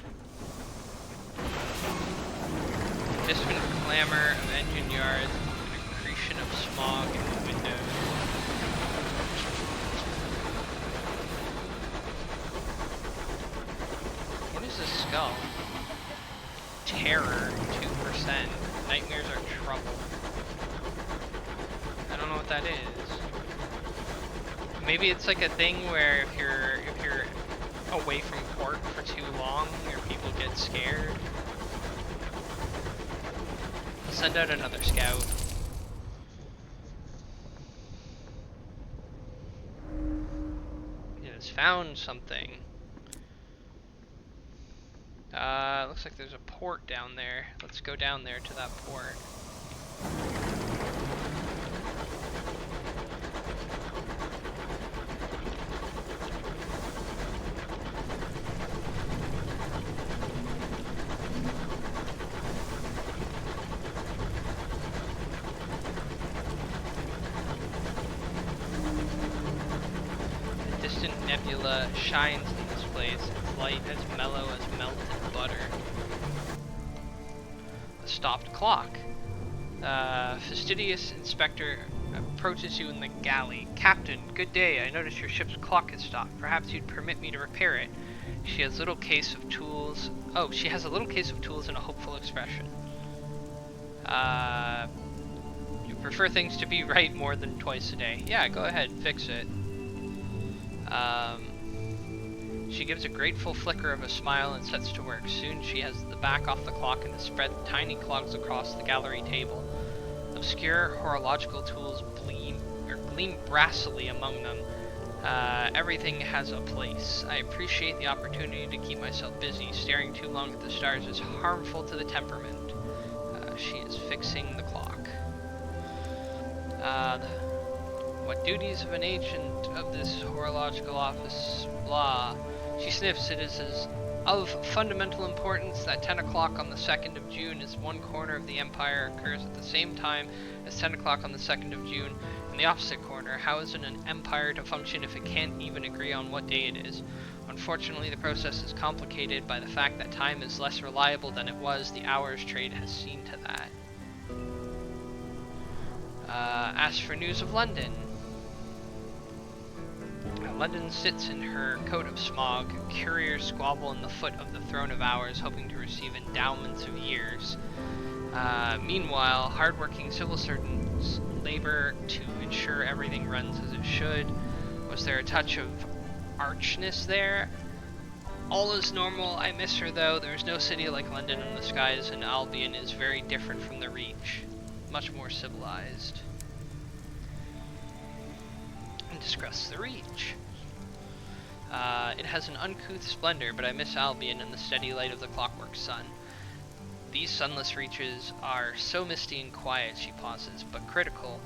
Distant clamor of engine yards, an accretion of smog in the windows. What is this skull? Terror, 2%. Nightmares are trouble. I don't know what that is. Maybe it's like a thing where if you're away from port for too long, your people get scared. I'll send out another scout. It has found something. Looks like there's a port down there. Let's go down there to that port. A distant nebula shines in this place, its light as mellow as melted butter. A stopped clock. Fastidious inspector approaches you in the galley. Captain, good day. I notice your ship's clock is stopped. Perhaps you'd permit me to repair it. She has a little case of tools. Oh, she has a little case of tools and a hopeful expression. You prefer things to be right more than twice a day. Yeah, go ahead, fix it. She gives a grateful flicker of a smile and sets to work. Soon she has the back off the clock and has spread tiny clogs across the gallery table. Obscure horological tools gleam brassily among them. Everything has a place. I appreciate the opportunity to keep myself busy. Staring too long at the stars is harmful to the temperament. She is fixing the clock. What duties of an agent of this horological office, blah. She sniffs. It is of fundamental importance that 10 o'clock on the 2nd of June is one corner of the empire occurs at the same time as 10 o'clock on the 2nd of June in the opposite corner. How is an empire to function if it can't even agree on what day it is? Unfortunately, the process is complicated by the fact that time is less reliable than it was. The hours trade has seen to that. Ask for news of London. London sits in her coat of smog. Couriers squabble in the foot of the throne of hours, hoping to receive endowments of years. Meanwhile, hardworking civil servants labor to ensure everything runs as it should. Was there a touch of archness there? All is normal. I miss her though. There is no city like London in the skies, and Albion is very different from the Reach. Much more civilized. And discuss the Reach. It has an uncouth splendor, but I miss Albion and the steady light of the clockwork sun. These sunless reaches are so misty and quiet, she pauses, but critical.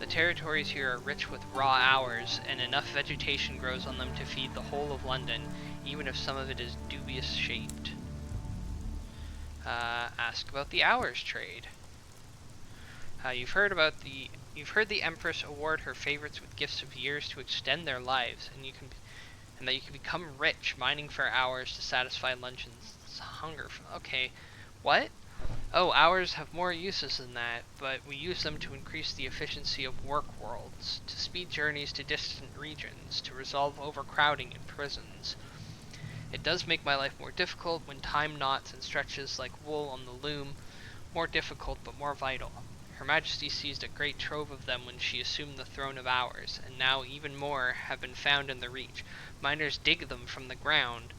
The territories here are rich with raw hours, and enough vegetation grows on them to feed the whole of London, even if some of it is dubious shaped. Ask about the hours trade. You've heard the Empress award her favorites with gifts of years to extend their lives, and that you can become rich mining for hours to satisfy London's hunger. Okay, what? Oh, hours have more uses than that, but we use them to increase the efficiency of work worlds, to speed journeys to distant regions, to resolve overcrowding in prisons. It does make my life more difficult when time knots and stretches like wool on the loom, more difficult but more vital. Her Majesty seized a great trove of them when she assumed the throne of hours, and now even more have been found in the Reach. Miners dig them from the ground.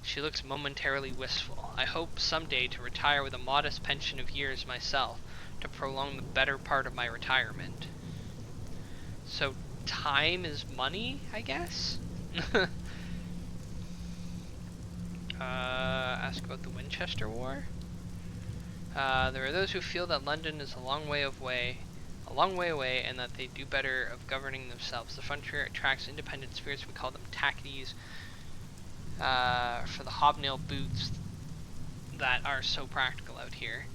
She looks momentarily wistful. I hope someday to retire with a modest pension of years myself, to prolong the better part of my retirement. So, time is money, I guess? Ask about the Winchester War? There are those who feel that London is a long way away, and that they do better of governing themselves. The frontier attracts independent spirits. We call them tackities. For the hobnail boots that are so practical out here.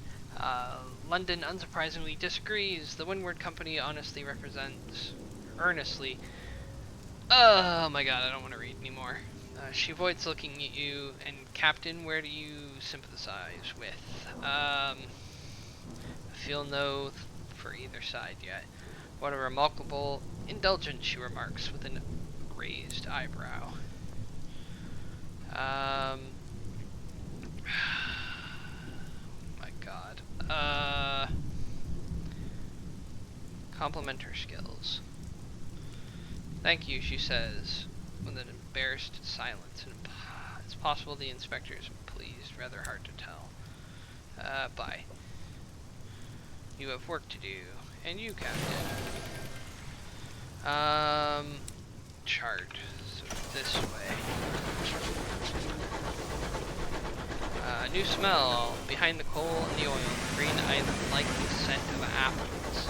London unsurprisingly disagrees. The Windward Company honestly represents earnestly. Oh my god, I don't want to read anymore. She avoids looking at you, and Captain, where do you sympathize with? I feel no for either side yet. What a remarkable indulgence, she remarks with an raised eyebrow. My god. Compliment her skills. Thank you, she says, with an embarrassed silence. It's possible the inspector is pleased, rather hard to tell. Bye. You have work to do. And you, Captain. Chart. So this way. New smell. Behind the coal and the oil. The green island like the scent of apples.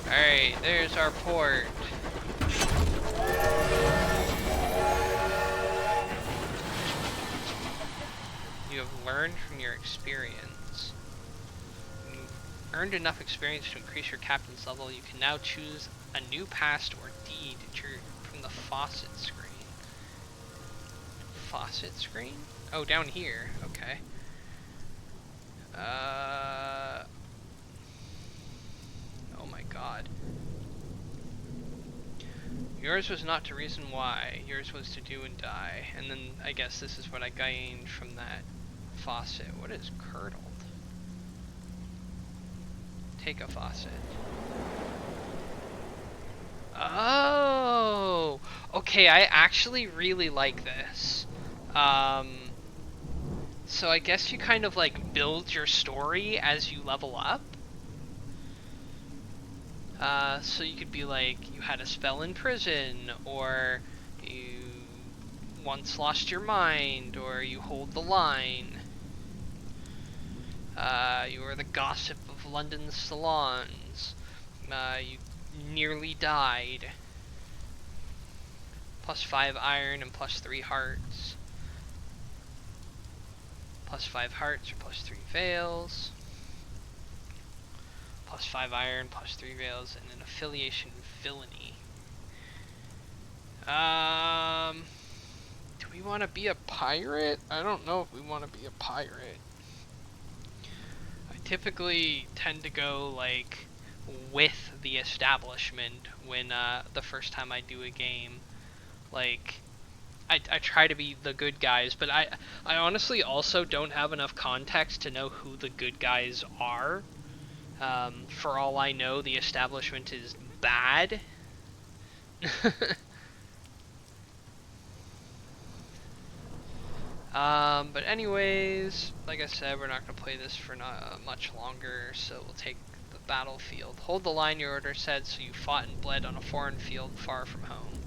Alright, there's our port. You have learned from your experience. When you've earned enough experience to increase your captain's level, you can now choose a new past or deed from the faucet screen. Faucet screen? Oh, down here. Okay. Oh my god. Yours was not to reason why. Yours was to do and die. And then I guess this is what I gained from that faucet. What is curdled? Take a faucet. Oh! Okay, I actually really like this. So I guess you kind of like build your story as you level up. So you could be like, you had a spell in prison, or you once lost your mind, or you hold the line. You were the gossip of London's salons. You nearly died. +5 iron and +3 hearts. +5 hearts or +3 veils. +5 iron, +3 veils, and an affiliation villainy. Do we want to be a pirate? I don't know if we want to be a pirate. I typically tend to go like with the establishment when the first time I do a game. Like, I try to be the good guys, but I honestly also don't have enough context to know who the good guys are. For all I know, the establishment is bad. But anyways, like I said, we're not going to play this for not much longer, so we'll take the battlefield. Hold the line, your order said, so you fought and bled on a foreign field far from home.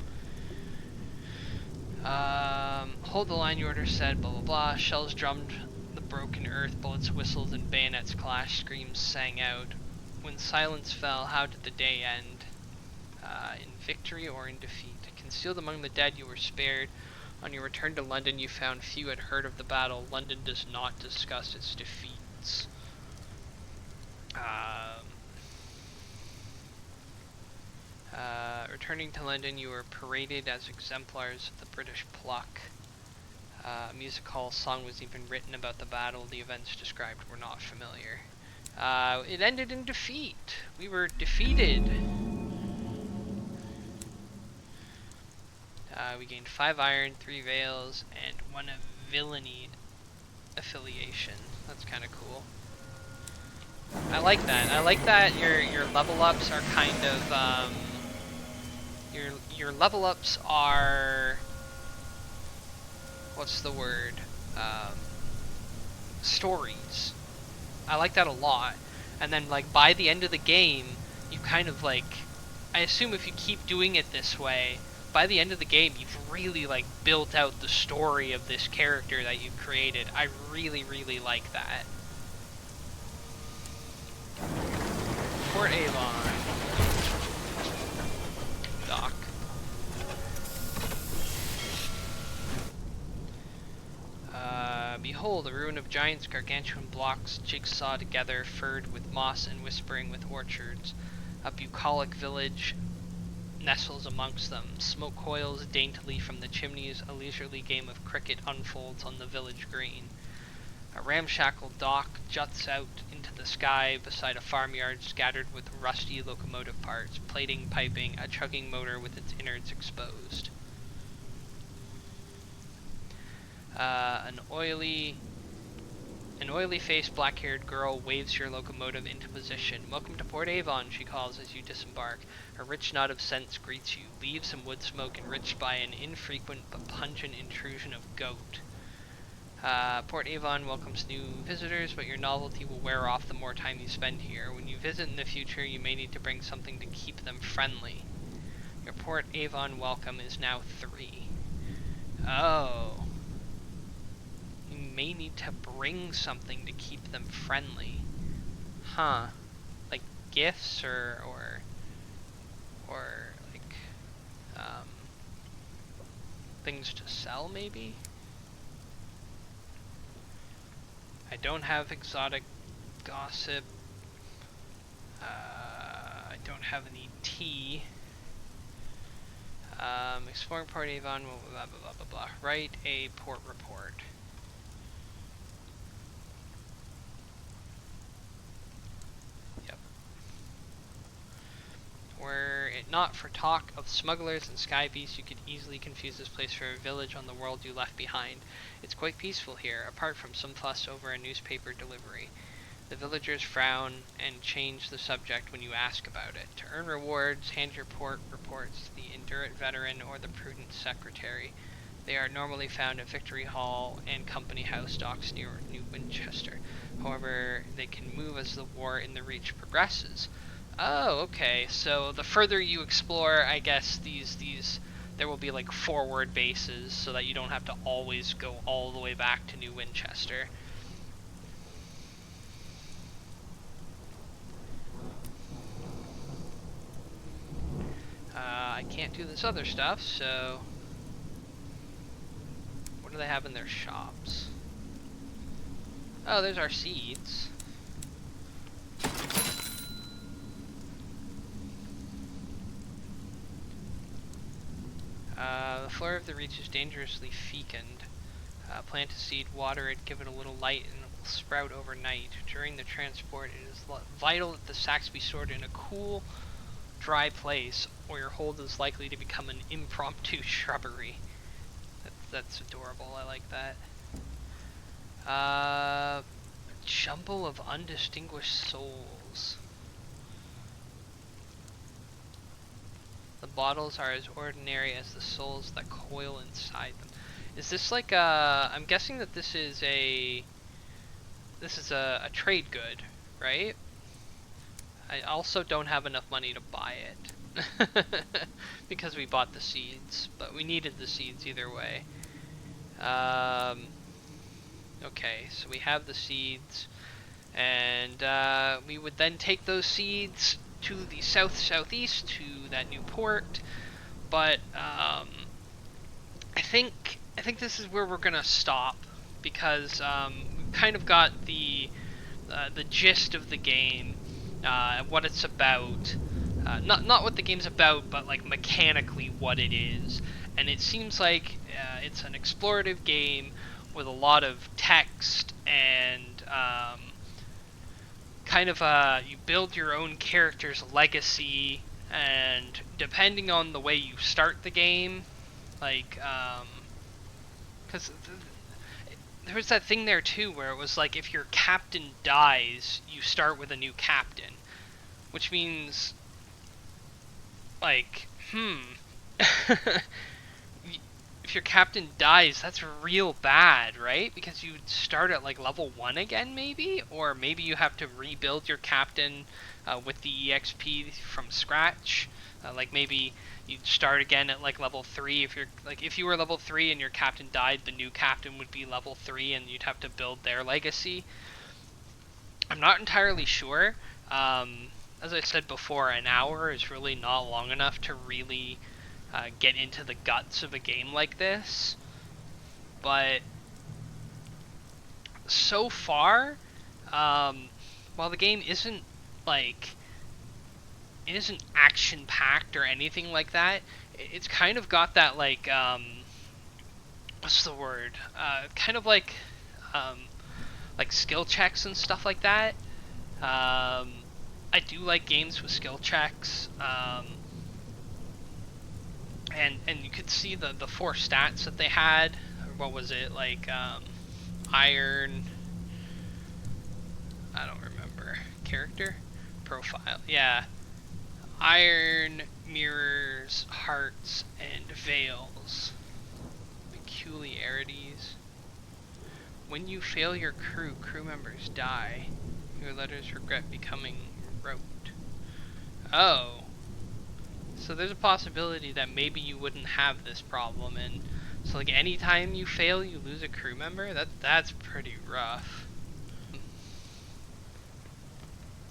Hold the line, your order said, blah blah blah. Shells drummed the broken earth, bullets whistled, and bayonets clashed, screams sang out. When silence fell, how did the day end? In victory or in defeat? Concealed among the dead, you were spared. On your return to London, you found few had heard of the battle. London does not discuss its defeats. Returning to London, you were paraded as exemplars of the British pluck. A music hall song was even written about the battle. The events described were not familiar. It ended in defeat. We were defeated. We gained 5 iron, 3 veils, and 1 villainy affiliation. That's kind of cool. I like that. I like that your level ups are kind of your level ups are, what's the word? Stories. I like that a lot. And then like by the end of the game, you kind of like, I assume if you keep doing it this way, by the end of the game, you've really like built out the story of this character that you've created. I really, really like that. Port Avon. Dock. Behold, a ruin of giants, gargantuan blocks, jigsaw together, furred with moss and whispering with orchards. A bucolic village nestles amongst them. Smoke coils daintily from the chimneys. A leisurely game of cricket unfolds on the village green. A ramshackle dock juts out into the sky beside a farmyard scattered with rusty locomotive parts, plating, piping, a chugging motor with its innards exposed. An oily-faced, black-haired girl waves your locomotive into position. "Welcome to Port Avon," she calls as you disembark. A rich nod of scents greets you, leaves and wood smoke enriched by an infrequent but pungent intrusion of goat. Port Avon welcomes new visitors, but your novelty will wear off the more time you spend here. When you visit in the future, you may need to bring something to keep them friendly. Your Port Avon welcome is now 3. Oh. You may need to bring something to keep them friendly. Huh. Like gifts or like things to sell maybe? I don't have exotic gossip. I don't have any tea. Exploring Port Avon, blah blah blah blah blah. Write a port report. Yep. Were it not for talk of smugglers and sky beasts, you could easily confuse this place for a village on the world you left behind. It's quite peaceful here, apart from some fuss over a newspaper delivery. The villagers frown and change the subject when you ask about it. To earn rewards, hand your port reports to the indurate veteran or the prudent secretary. They are normally found at Victory Hall and Company House docks near New Winchester. However, they can move as the war in the Reach progresses. Oh, okay. So the further you explore, I guess there will be like forward bases so that you don't have to always go all the way back to New Winchester. I can't do this other stuff, so what do they have in their shops? Oh, there's our seeds. The floor of the Reach is dangerously fecund. Plant a seed, water it, give it a little light, and it will sprout overnight. During the transport, it is vital that the sacks be stored in a cool, dry place, or your hold is likely to become an impromptu shrubbery. That's adorable, I like that. Jumble of undistinguished souls. The bottles are as ordinary as the souls that coil inside them. Is this like I'm guessing that this is a trade good, right? I also don't have enough money to buy it. Because we bought the seeds, but we needed the seeds either way. Okay, so we have the seeds, and we would then take those seeds to the southeast to that new port. But I think this is where we're gonna stop, because we've kind of got the gist of the game, what it's about. Not what the game's about, but like mechanically what it is. And it seems like it's an explorative game with a lot of text and kind of you build your own character's legacy, and depending on the way you start the game, like because there was that thing there too where it was like if your captain dies, you start with a new captain, which means like if your captain dies, that's real bad, right? Because you start at like level 1 again, maybe? Or maybe you have to rebuild your captain with the EXP from scratch. Like maybe you'd start again at like level 3. If you were level 3 and your captain died, the new captain would be level 3 and you'd have to build their legacy. I'm not entirely sure. As I said before, an hour is really not long enough to really get into the guts of a game like this. But so far, while the game isn't like isn't action packed or anything like that. It's kind of got that like what's the word? Kind of like skill checks and stuff like that. I do like games with skill checks. And you could see the four stats that they had. What was it, like iron? I don't remember. Character profile. Yeah, iron, mirrors, hearts, and veils. Peculiarities. When you fail your crew members die. Your letters regret becoming rote. Oh. So there's a possibility that maybe you wouldn't have this problem, and so like anytime you fail, you lose a crew member. That's pretty rough.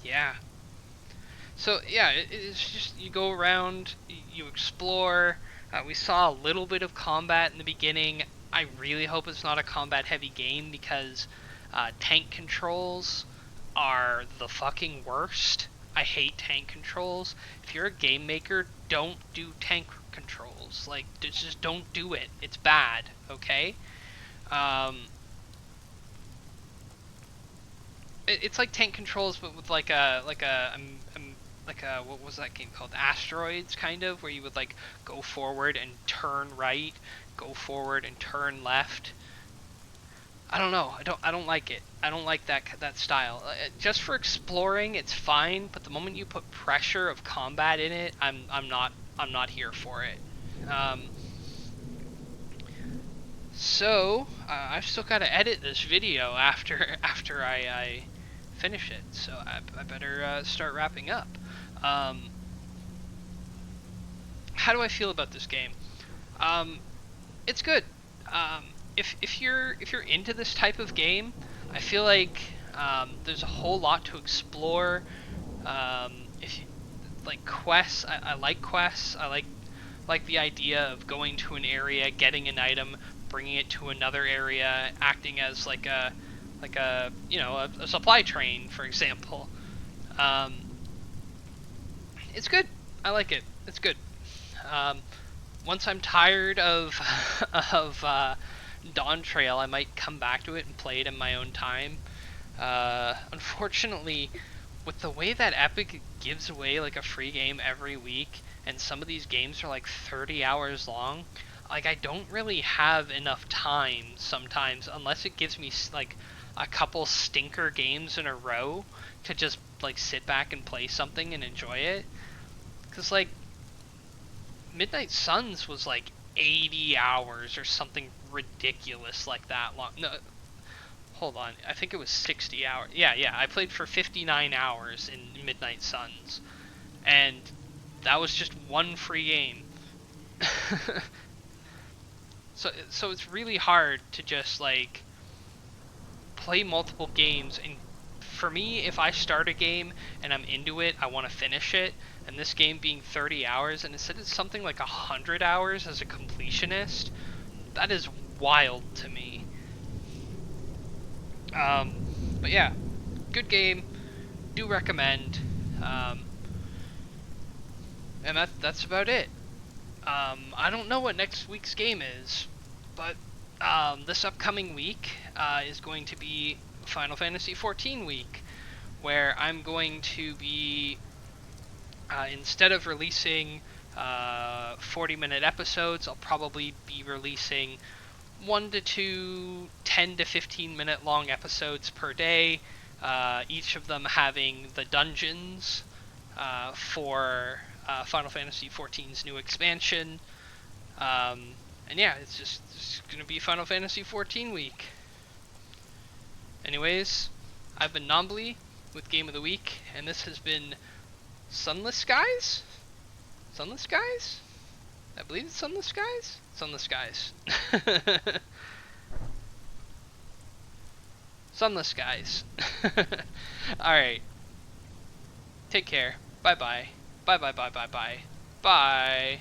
Yeah. So yeah, it's just you go around, you explore. We saw a little bit of combat in the beginning. I really hope it's not a combat-heavy game because tank controls are the fucking worst. I hate tank controls. If you're a game maker, don't do tank controls. Like, just don't do it. It's bad, okay? It's like tank controls, but with like a what was that game called? Asteroids, kind of, where you would like go forward and turn right, go forward and turn left. I don't know. I don't like it. I don't like that style. Just for exploring, it's fine, but the moment you put pressure of combat in it, I'm not here for it. So I've still got to edit this video after I finish it. So I better start wrapping up. How do I feel about this game? It's good. If you're into this type of game, I feel like there's a whole lot to explore. If you like quests, I like quests. I like the idea of going to an area, getting an item, bringing it to another area, acting as like a a supply train, for example. It's good. I like it. It's good. Once I'm tired of Dawn Trail, I might come back to it and play it in my own time. Unfortunately, with the way that Epic gives away like a free game every week, and some of these games are like 30 hours long, like I don't really have enough time sometimes, unless it gives me like a couple stinker games in a row to just like sit back and play something and enjoy it. Cause like Midnight Suns was like 80 hours or something ridiculous like that long. No, hold on. I think it was 60 hours. Yeah, I played for 59 hours in Midnight Suns. And that was just one free game. So it's really hard to just like play multiple games, and for me, if I start a game and I'm into it, I want to finish it. And this game being 30 hours, and it said it's something like 100 hours as a completionist, that is wild to me. But yeah, good game. Do recommend. And that's about it. I don't know what next week's game is, but this upcoming week is going to be Final Fantasy XIV week, where I'm going to be, instead of releasing 40-minute episodes, I'll probably be releasing 1 to 2 10 to 15 minute long episodes per day, each of them having the dungeons for Final Fantasy XIV's new expansion. And yeah, it's gonna be Final Fantasy XIV week. Anyways, I've been Nombly with Game of the Week, and this has been Sunless Skies? Sunless Skies? I believe it's Sunless Skies? Sunless Skies. Sunless Skies. Alright. Take care. Bye-bye. Bye-bye. Bye.